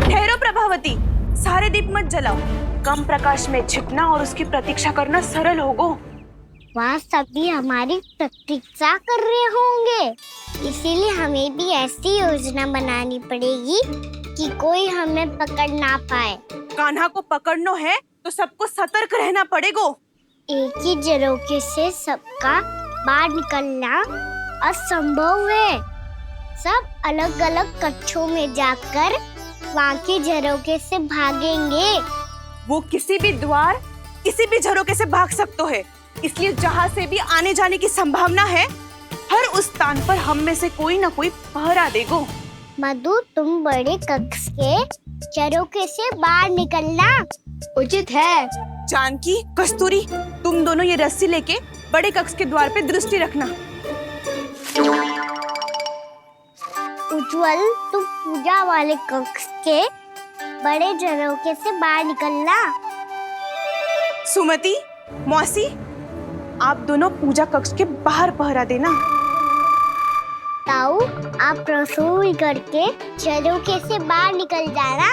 S4: ठहरो प्रभावती, सारे दीप मत जलाओ। कम प्रकाश में छिपना और उसकी प्रतीक्षा करना सरल होगो।
S5: वहाँ सभी हमारी प्रतीक्षा कर रहे होंगे, इसीलिए हमें भी ऐसी योजना बनानी पड़ेगी कि कोई हमें पकड़ ना पाए।
S4: कान्हा को पकड़ना है तो सबको सतर्क रहना पड़ेगा।
S5: एक ही झरोखे से सबका बाहर निकलना असंभव है। सब अलग अलग कक्षों में जाकर वहाँ के झरोखे से भागेंगे।
S4: वो किसी भी द्वार, किसी भी झरोखे से भाग सकते है, इसलिए जहाँ से भी आने जाने की संभावना है, हर उस स्थान पर हम में से कोई ना कोई पहरा देगो।
S5: मधु, तुम बड़े कक्ष के झरोखे से बाहर निकलना उचित है।
S4: जानकी, कस्तूरी, तुम दोनों ये रस्सी लेके बड़े कक्ष के द्वार पे दृष्टि रखना।
S5: उज्जवल, तुम पूजा वाले कक्ष के बड़े झरोखे से बाहर निकलना।
S4: सुमति, मौसी, आप दोनों पूजा कक्ष के बाहर पहरा देना।
S5: ताऊ, आप रसोई करके झरोखे से बाहर निकल जाना।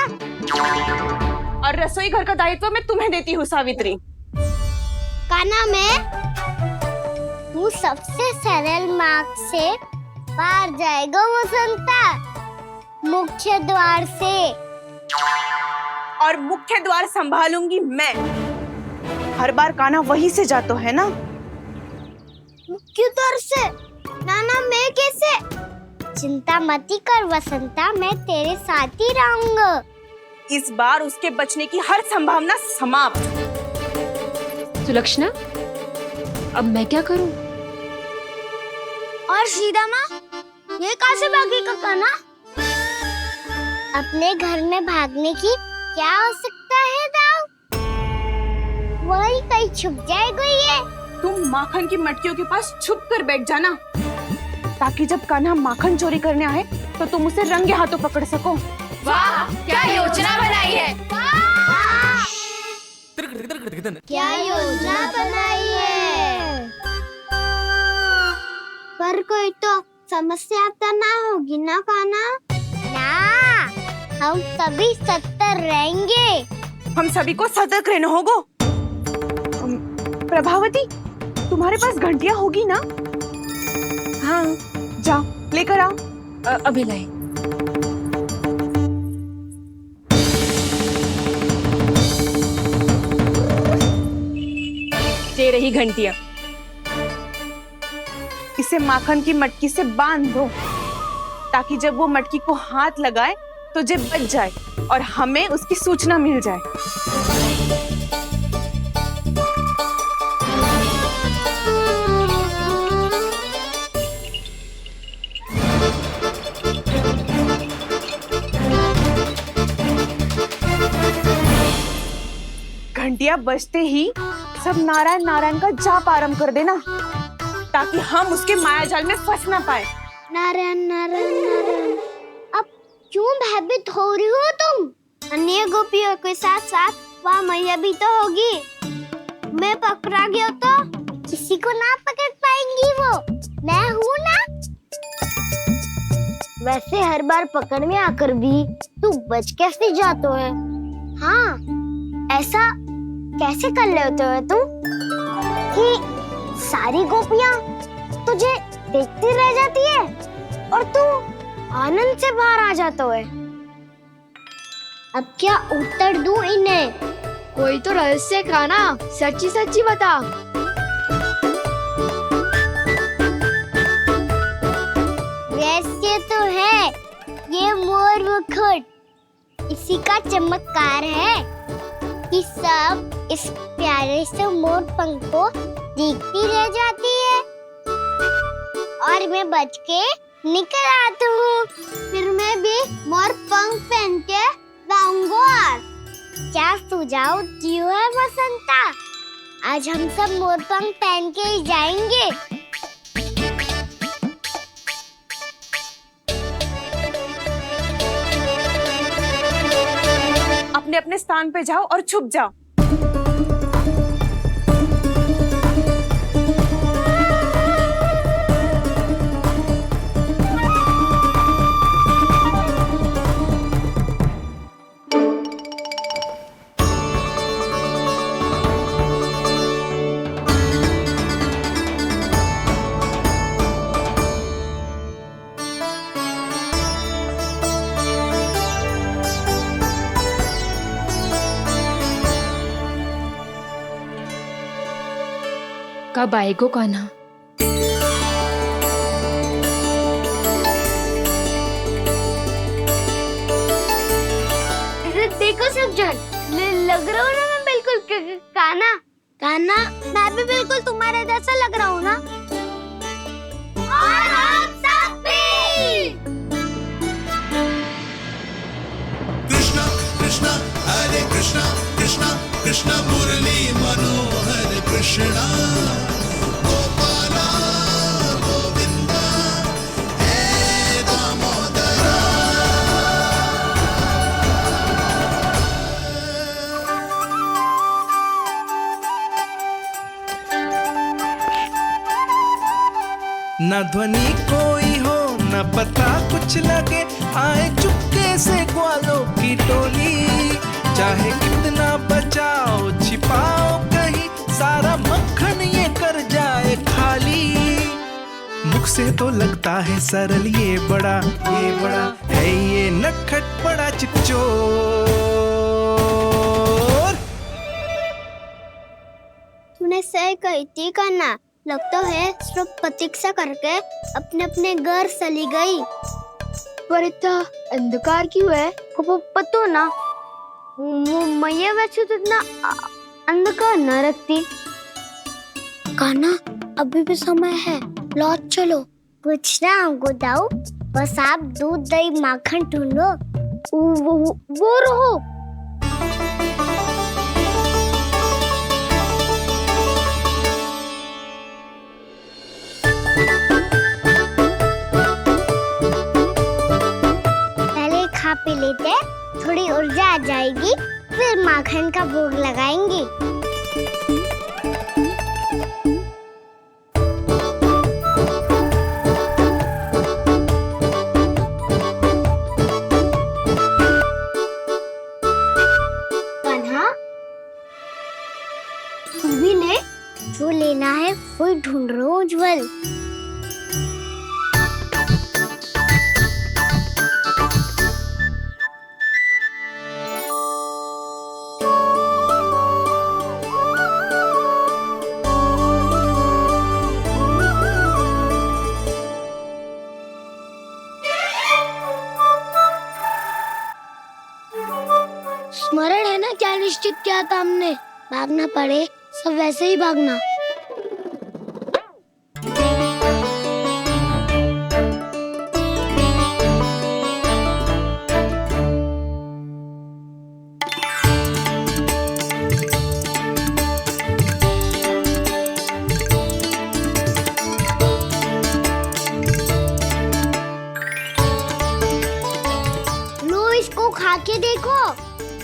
S4: और रसोई घर का दायित्व मैं तुम्हें देती हूँ सावित्री।
S5: कान्हा, तू सबसे सरल मार्ग से बाहर जाएगा वसंता, मुख्य द्वार से।
S4: और मुख्य द्वार संभालूंगी मैं। हर बार कान्हा वहीं से जाता है ना।
S5: मुख्य द्वार से? नाना, मैं कैसे? चिंता मत कर वसंता, मैं तेरे साथ ही रहूंगा।
S4: इस बार उसके बचने की हर संभावना समाप्त।
S13: सुलक्षणा, अब मैं क्या करूं?
S5: और सीधा माँ, ये कहाँ से भागेगा कान्हा? अपने घर में भागने की क्या हो सकता है दाऊ? वही कहीं छुप जाएगा ये।
S4: तुम माखन की मटकियों के पास छुप कर बैठ जाना, ताकि जब कान्हा माखन चोरी करने आए तो तुम उसे रंगे हाथों पकड़ सको।
S10: वाह, क्या योजना बनाई है।
S5: क्या योजना बनाई है? पर कोई तो समस्या तो ना होगी ना कान्हा? ना, हम सभी सतर्क रहेंगे।
S4: हम सभी को सतर्क रहना होगा। प्रभावती, तुम्हारे पास घंटियां होगी ना? हाँ, जाओ लेकर आओ।
S13: अभी लाई।
S10: ये रही घंटियां।
S4: इसे माखन की मटकी से बांध दो, ताकि जब वो मटकी को हाथ लगाए तो जे बच जाए और हमें उसकी सूचना मिल जाए। घंटियां बजते ही सब नारायण नारायण का जाप आरंभ कर देना, ताकि हम उसके मायाजाल में फंस ना पाए।
S5: नारायण नारायण नारायण। अब क्यों भयभीत हो रही हो तुम? अन्य गोपियों के साथ साथ वहाँ मैया भी तो होगी। मैं पकड़ा गया तो किसी को ना पकड़ पाएंगी वो। मैं हूँ ना। वैसे हर बार पकड़ में आकर भी तू बच कैसे जाता है? हाँ, ऐसा कैसे कर लेते हो तुम कि सारी गोपियां तुझे देखती रह जाती है और तू आनंद से बाहर आ जाता है? अब क्या उत्तर दूं इन्हें?
S3: कोई तो रहस्य का ना, सच्ची सच्ची बता।
S5: रहस्य तो है, ये मोर मुकुट इसी का चमत्कार है कि सब इस प्यारे से मोर पंख को देखती रह जाती है और मैं बच के निकल आता हूँ। फिर मैं भी मोर पंख पहन के गाऊंगा। क्या सुझाव दियो है बसंता? आज हम सब मोर पंख पहन के ही जाएंगे।
S4: अपने अपने स्थान पे जाओ और छुप जाओ।
S13: कब आएगो कान्हा?
S5: देखो सब जन, लग रहा हूँ ना मैं बिल्कुल कान्हा? कान्हा, मैं भी बिल्कुल तुम्हारे जैसा लग रहा हूँ ना? और हम सब भी।
S6: कृष्णा कृष्णा हरे कृष्णा कृष्णा कृष्णा मुरली मनोहर कृष्णा गोपाला गोविंदा हे दामोदरा। न ध्वनि कोई हो न पता कुछ लगे, आए चुपके से ग्वालों की टोली। चाहे कितना बचाओ छिपाओ कहीं, सारा मक्खन ये कर जाए खाली। मुख से तो लगता है सरल, ये बड़ा है ये नटखट बड़ा चिकचोर।
S5: तूने सही कही थी कान्हा, लगता है सिर्फ प्रतीक्षा करके अपने अपने घर चली गई।
S3: पर इतना अंधकार क्यों है?
S5: पतो ना, मैया वैसे तो इतना अंधकार न रखती। कान्हा, अभी भी समय है, लौट चलो। कुछ ना हमको दाऊ, बस आप दूध दही माखन ढूंढो। वो रहो। पहले खा पी लेते, थोड़ी ऊर्जा आ जाएगी, फिर माखन का भोग लगाएंगे। कान्हा, तू भी ले, जो लेना है वो ढूंढ रहा हूँ उज्जवल। स्मरण है ना क्या निश्चित किया था हमने? भागना पड़े सब वैसे ही भागना। लो इसको खा के देखो,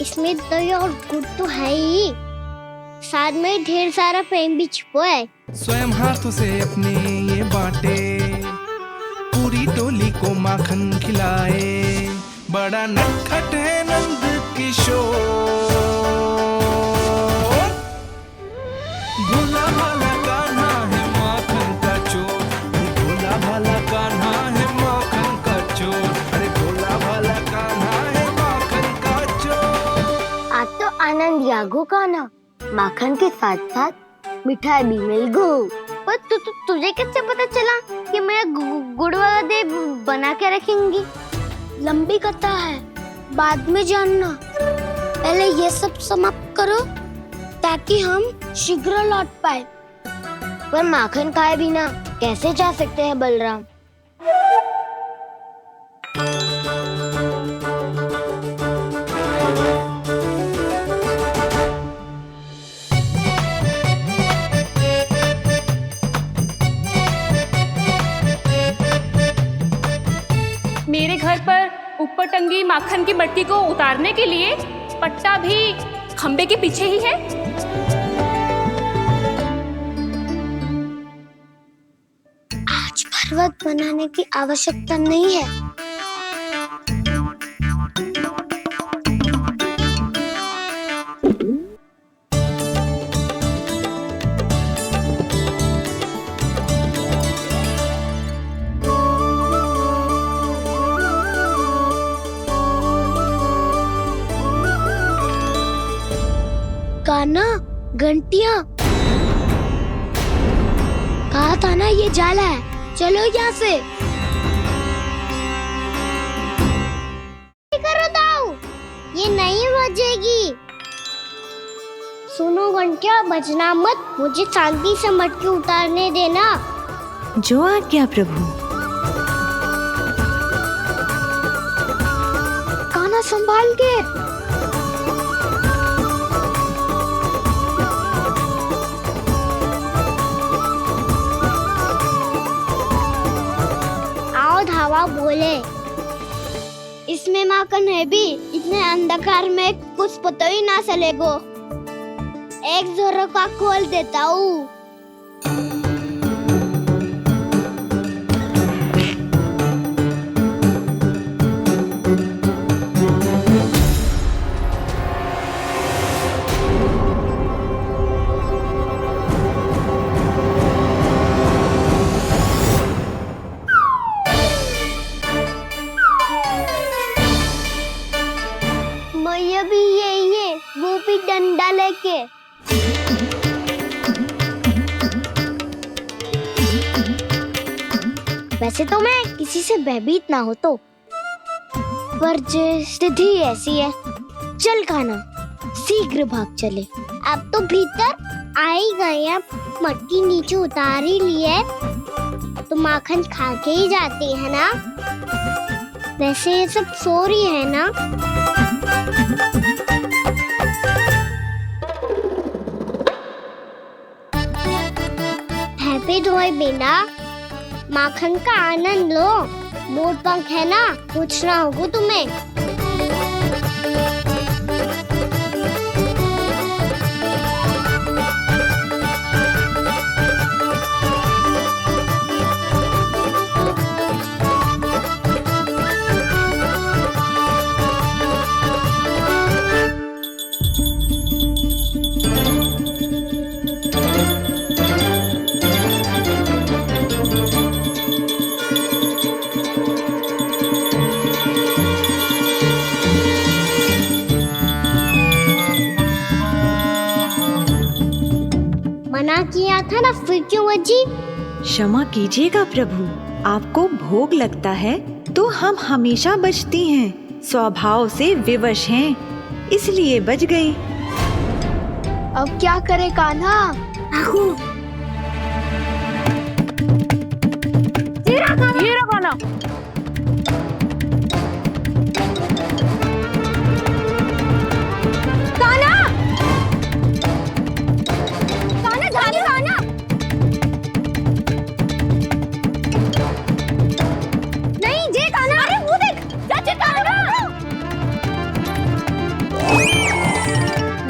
S5: इसमें दही और गुड़ तो है ही, साथ में ढेर सारा प्रेम भी छुपा है।
S6: स्वयं हाथों से अपने ये बांटे, पूरी पूरी टोली को माखन खिलाए। बड़ा नटखट है नंद किशोर, भोला भाला कान्हा है माखन का चोर, भोला भाला कान्हा है माखन का चोर, अरे भोला भाला कान्हा है माखन का चोर।
S5: आज तो आनंद यागो का ना, माखन के साथ साथ मिठाई भी मिल गई। पर तुझे कैसे पता चला कि मैं गुड़ वाला देव बना के रखेंगी? लंबी कथा है, बाद में जानना। पहले ये सब समाप्त करो ताकि हम शीघ्र लौट पाए। पर माखन खाए बिना कैसे जा सकते हैं बलराम?
S10: मेरे घर पर ऊपर टंगी माखन की मटकी को उतारने के लिए पट्टा भी खंबे के पीछे ही है।
S5: आज पर्वत बनाने की आवश्यकता नहीं है। कान्हा, घंटियां, कहा था ना ये जाला है, चलो यहाँ से। करो दाऊ, ये नहीं बजेगी। सुनो घंटियां, बजना मत, मुझे शांति से मटकी उतारने देना।
S14: जो आज्ञा प्रभु।
S5: कान्हा संभाल के। धावा बोले, इसमें माखन है भी, इतने अंधकार में कुछ पता ही ना चलेगो। एक जोरों का खोल देता हूँ। वो भी डंडा लेके। वैसे तो मैं किसी से भयभीत ना हो तो, पर स्थिति ऐसी है। चल कान्हा, शीघ्र भाग चले। अब तो भीतर आ ही गए, अब मटकी नीचे उतार ही लिए तो माखन खा के ही जाती है ना। वैसे ये सब सो रही है ना। हैप्पी धोए बिना माखन का आनंद लो। मोर पंख है ना, पूछना होगा तुम्हें। मना किया था ना, फिर क्यों बजी?
S14: क्षमा कीजिएगा प्रभु, आपको भोग लगता है तो हम हमेशा बजती हैं। स्वभाव से विवश हैं, इसलिए बज गई।
S2: अब क्या करे कान्हा?
S10: ये रहा कान्हा।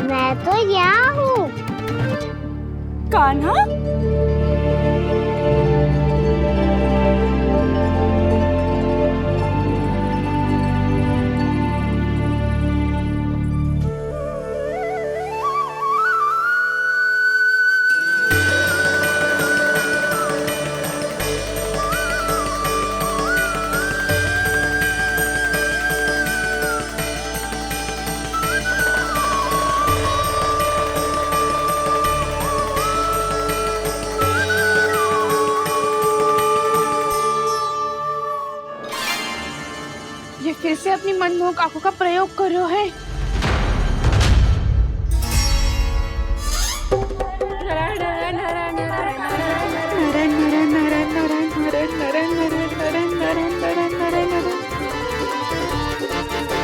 S5: मैं तो यहाँ हूँ।
S10: कान्हा,
S13: कैसे अपनी मनमोहक आंखों का प्रयोग कर रहे हैं?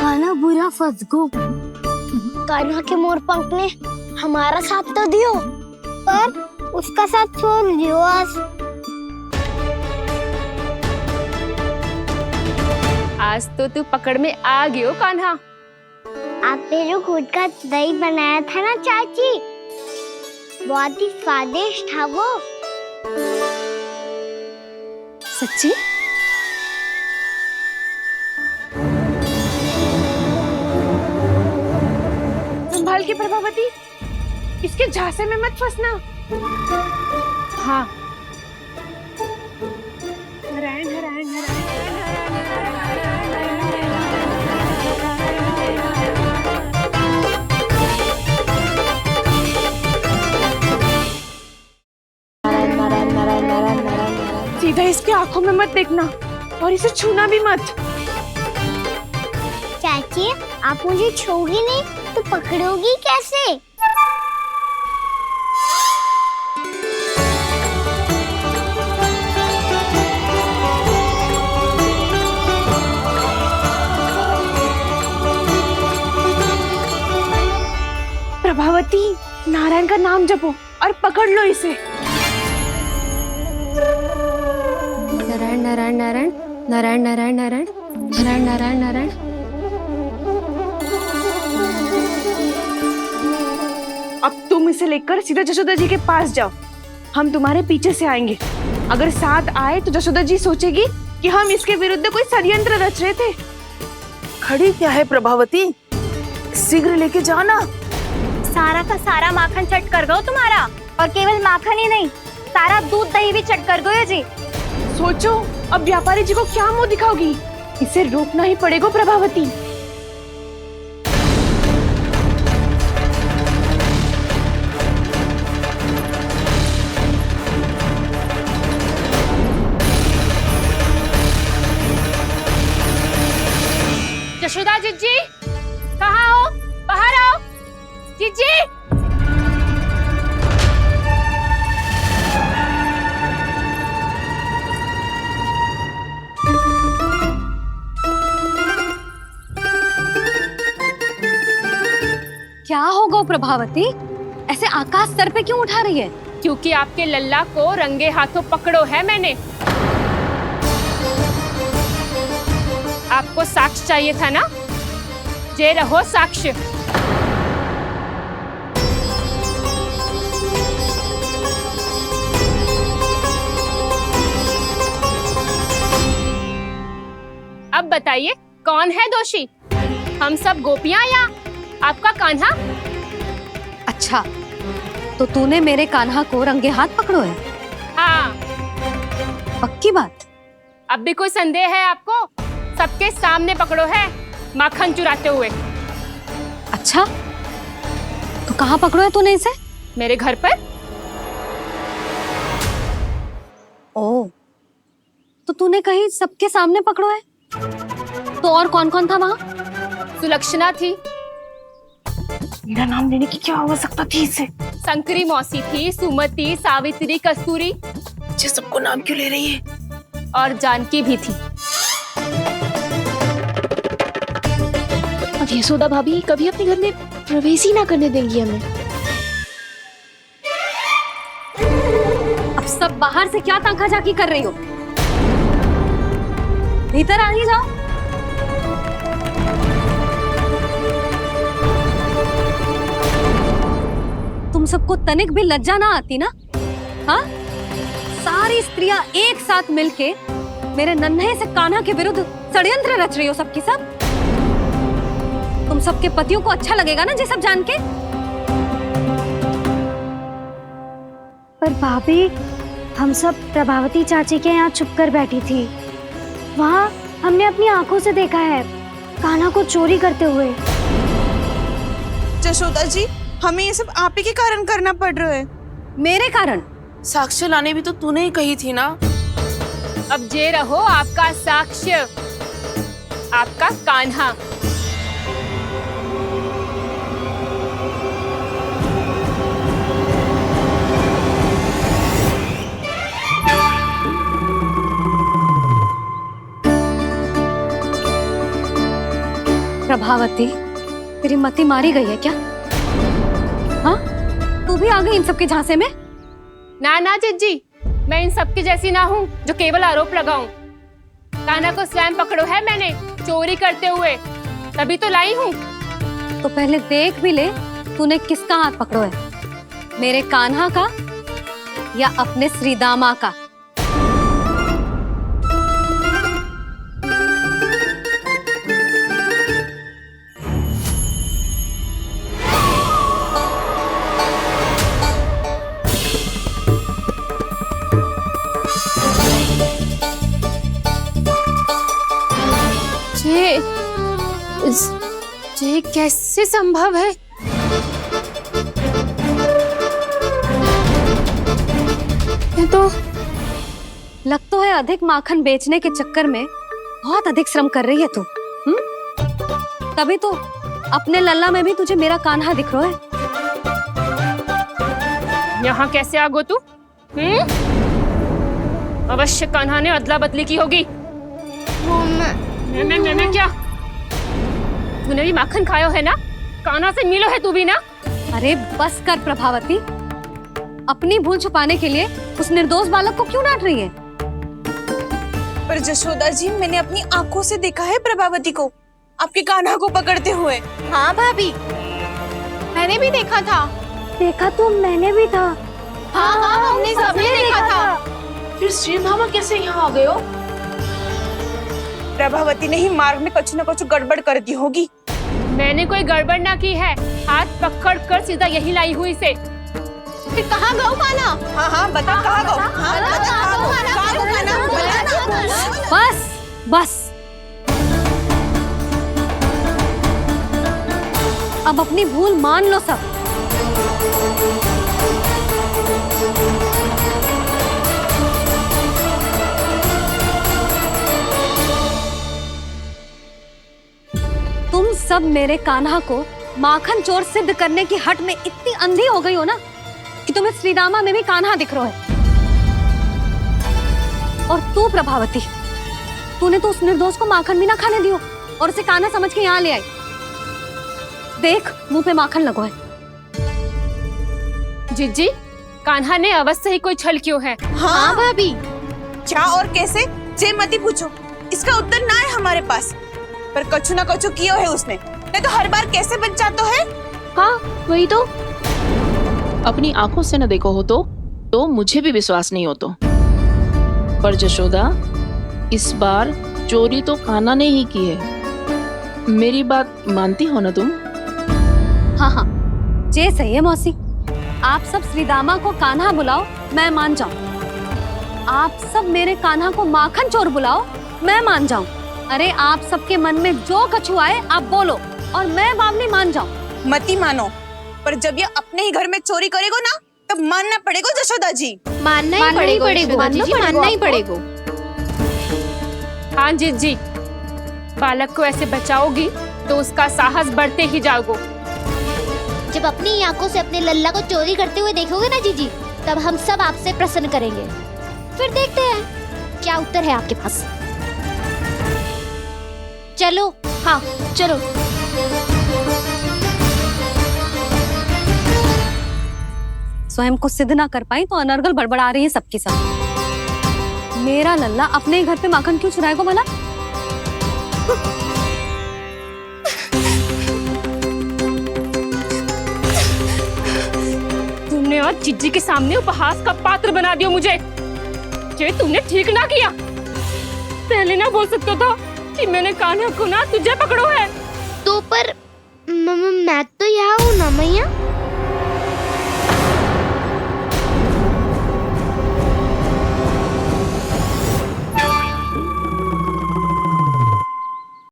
S5: कान्हा बुरा फंस गो। कान्हा के मोर पंख ने हमारा साथ तो दियो, पर उसका साथ छोड़ दियो आज।
S10: आज तो तू पकड़ में आ गयो कान्हा।
S5: आपने जो खुद का दही बनाया था ना चाची, बहुत ही स्वादिष्ट था वो।
S1: सच्ची?
S13: संभाल के प्रभावती, इसके झांसे में मत फंसना। हाँ। नारायण नारायण सीधा इसके आंखों में मत देखना और इसे छूना भी मत।
S5: चाची, आप मुझे छोड़ोगी नहीं तो पकड़ोगी कैसे?
S13: प्रभावती, नारायण का नाम जपो और पकड़ लो इसे।
S10: नारायण नारायण नारायण नारायण नारायण नारायण नारायण नारायण नारायण।
S13: अब तुम इसे लेकर सीधा जशोदा जी के पास जाओ, हम तुम्हारे पीछे से आएंगे। अगर साथ आए तो जशोदा जी सोचेगी कि हम इसके विरुद्ध कोई षड्यंत्र रच रहे थे। खड़ी क्या है प्रभावती, शीघ्र लेके जाओ ना।
S1: सारा का सारा माखन चट कर गयो तुम्हारा, और केवल माखन ही नहीं, सारा दूध दही भी चट कर गयो जी।
S13: सोचो अब व्यापारी जी को क्या मुंह दिखाओगी, इसे रोकना ही पड़ेगा प्रभावती।
S10: जशोदा जीजी, कहाँ हो? बाहर आओ जीजी।
S1: क्या होगा प्रभावती, ऐसे आकाश सर पे क्यों उठा रही है?
S10: क्योंकि आपके लल्ला को रंगे हाथों पकड़ो है मैंने। आपको साक्ष्य चाहिए था ना, जे रहो साक्ष्य। अब बताइए कौन है दोषी, हम सब गोपियां या आपका कान्हा?
S1: अच्छा, तो तूने मेरे कान्हा को रंगे हाथ पकड़ो है?
S10: हाँ।
S1: पक्की बात?
S10: अब भी कोई संदेह है आपको? सबके सामने पकड़ो है, माखन चुराते हुए।
S1: अच्छा, तो कहाँ पकड़ो है तूने इसे?
S10: मेरे घर पर।
S1: ओ, तो तूने कहीं सबके सामने पकड़ो है? तो और कौन कौन था वहाँ?
S10: सुलक्षणा थी।
S13: मेरा नाम लेने की क्या आवश्यकता थी इसे?
S10: संकरी मौसी थी, सुमति, सावित्री, कस्तूरी।
S13: ये सबको नाम क्यों ले रही है?
S10: और जानकी भी थी।
S9: अब यशोदा भाभी कभी अपने घर में प्रवेश ही ना करने देंगी हमें।
S1: अब सब बाहर से क्या ताका झाकी कर रही हो? भीतर आ ही जाओ। तुम सबको तनिक भी लज्जा ना आती ना? हाँ? सारी स्त्रियां एक साथ मिलके मेरे नन्हे से कान्हा के विरुद्ध षड्यंत्र रच रही हो सबकी सब। तुम सबके पतियों को अच्छा लगेगा ना ये सब जान के?
S5: पर भाभी, हम सब प्रभावती चाची के यहाँ छुप कर बैठी थी। वहाँ हमने अपनी आंखों से देखा है कान्हा को चोरी करते हुए।
S4: जशोदा जी, हमें ये सब आप ही के कारण करना पड़ रहा है।
S1: मेरे कारण?
S11: साक्ष्य लाने भी तो तूने ही कही थी ना।
S10: अब जे रहो आपका साक्ष्य। आपका कान्हा।
S1: प्रभावती, तेरी मति मारी गई है क्या? हाँ, तू भी आ गई इन सबके झांसे में?
S10: ना ना जिज्जी, मैं इन सबकी जैसी ना हूँ जो केवल आरोप लगाऊं। कान्हा को स्वयं पकड़ो है मैंने चोरी करते हुए, तभी तो लाई हूँ।
S1: तो पहले देख भी ले तूने किसका हाथ पकड़ो है, मेरे कान्हा का या अपने श्रीदामा का?
S10: ये कैसे संभव है? ये तो
S1: लग तो है अधिक माखन बेचने के चक्कर में बहुत अधिक श्रम कर रही है तू। तभी तो अपने लल्ला में भी तुझे मेरा कान्हा दिख रहा है।
S10: यहाँ कैसे आ गो तू? अवश्य कान्हा ने अदला बदली की होगी। मैं क्या? तूने भी माखन खायो है ना? कान्हा से मिलो है तू भी ना?
S1: अरे बस कर प्रभावती, अपनी भूल छुपाने के लिए उस निर्दोष बालक को क्यों डांट रही है?
S4: पर जशोदा जी, मैंने अपनी आंखों से देखा है प्रभावती को आपके कान्हा को पकड़ते हुए। हाँ भाभी, मैंने भी देखा था।
S1: देखा तो मैंने भी था।
S4: हाँ हाँ, हमने सबने देखा था।
S11: फिर श्रीधामा कैसे यहाँ आ गए हो?
S4: प्रभावती ने ही मार्ग में कुछ न कुछ गड़बड़ कर दी होगी।
S10: मैंने कोई गड़बड़ ना की है, हाथ पकड़ कर सीधा यही लाई हुई से।
S4: फिर कहाँ गौ कान्हा? हाँ हाँ बता, कहाँ गौ? हाँ बता, कहाँ गौ कान्हा?
S1: बस बस, अब अपनी भूल मान लो सब। तुम सब मेरे कान्हा को माखन चोर सिद्ध करने की हट में इतनी अंधी हो गई हो ना कि तुम्हें श्रीदामा में भी कान्हा दिख रहा है। और तू प्रभावती, तूने तो उस निर्दोष को माखन भी ना खाने दियो और उसे कान्हा समझ के यहाँ ले आई। देख, मुंह पे माखन लगो है।
S10: जिज्जी, कान्हा ने अवश्य ही कोई छल क्यों है।
S4: हाँ भाभी, क्या और कैसे जे मती पूछो, इसका उत्तर ना है हमारे पास। पर कछु ना कछु कियो है उसने, नहीं तो हर बार कैसे बच जाता है।
S11: हाँ वही तो, अपनी आंखों से न देखो हो तो मुझे भी विश्वास नहीं हो तो। पर जशोदा, इस बार चोरी तो कान्हा ने ही की है। मेरी बात मानती हो ना तुम?
S1: हाँ हाँ, जे सही है मौसी। आप सब श्रीदामा को कान्हा बुलाओ, मैं मान जाऊं। आप सब मेरे कान्हा को माखन चोर बुलाओ, मैं मान जाऊं। अरे आप सबके मन में जो कछु आए आप बोलो और मैं बावली मान जाऊं।
S4: मती मानो, पर जब ये अपने ही घर में चोरी करेगो ना तब मानना पड़ेगा जशोदा जी।
S3: मानना ही पड़ेगा, मानना ही पड़ेगा।
S10: हाँ जिज्जी, बालक को ऐसे बचाओगी तो उसका साहस बढ़ते ही जाओगे।
S5: जब अपनी आंखों से अपने लल्ला को चोरी करते हुए देखोगे ना जीजी, तब हम सब आपसे प्रसन्न करेंगे। फिर देखते हैं क्या उत्तर है आपके पास। चलो। हाँ चलो।
S1: स्वयं को सिद्ध ना कर पाई तो अनर्गल बड़बड़ा रही है सबके साथ। मेरा लल्ला अपने ही घर पे माखन क्यों चुराएगा भला?
S10: तुमने आज जिज्जी के सामने उपहास का पात्र बना दिया मुझे। ये तुमने ठीक ना किया। पहले ना बोल सकता था कि मैंने कान्हा को ना तुझे पकड़ो है।
S5: तो पर मैं तो यहाँ हूँ ना मैया।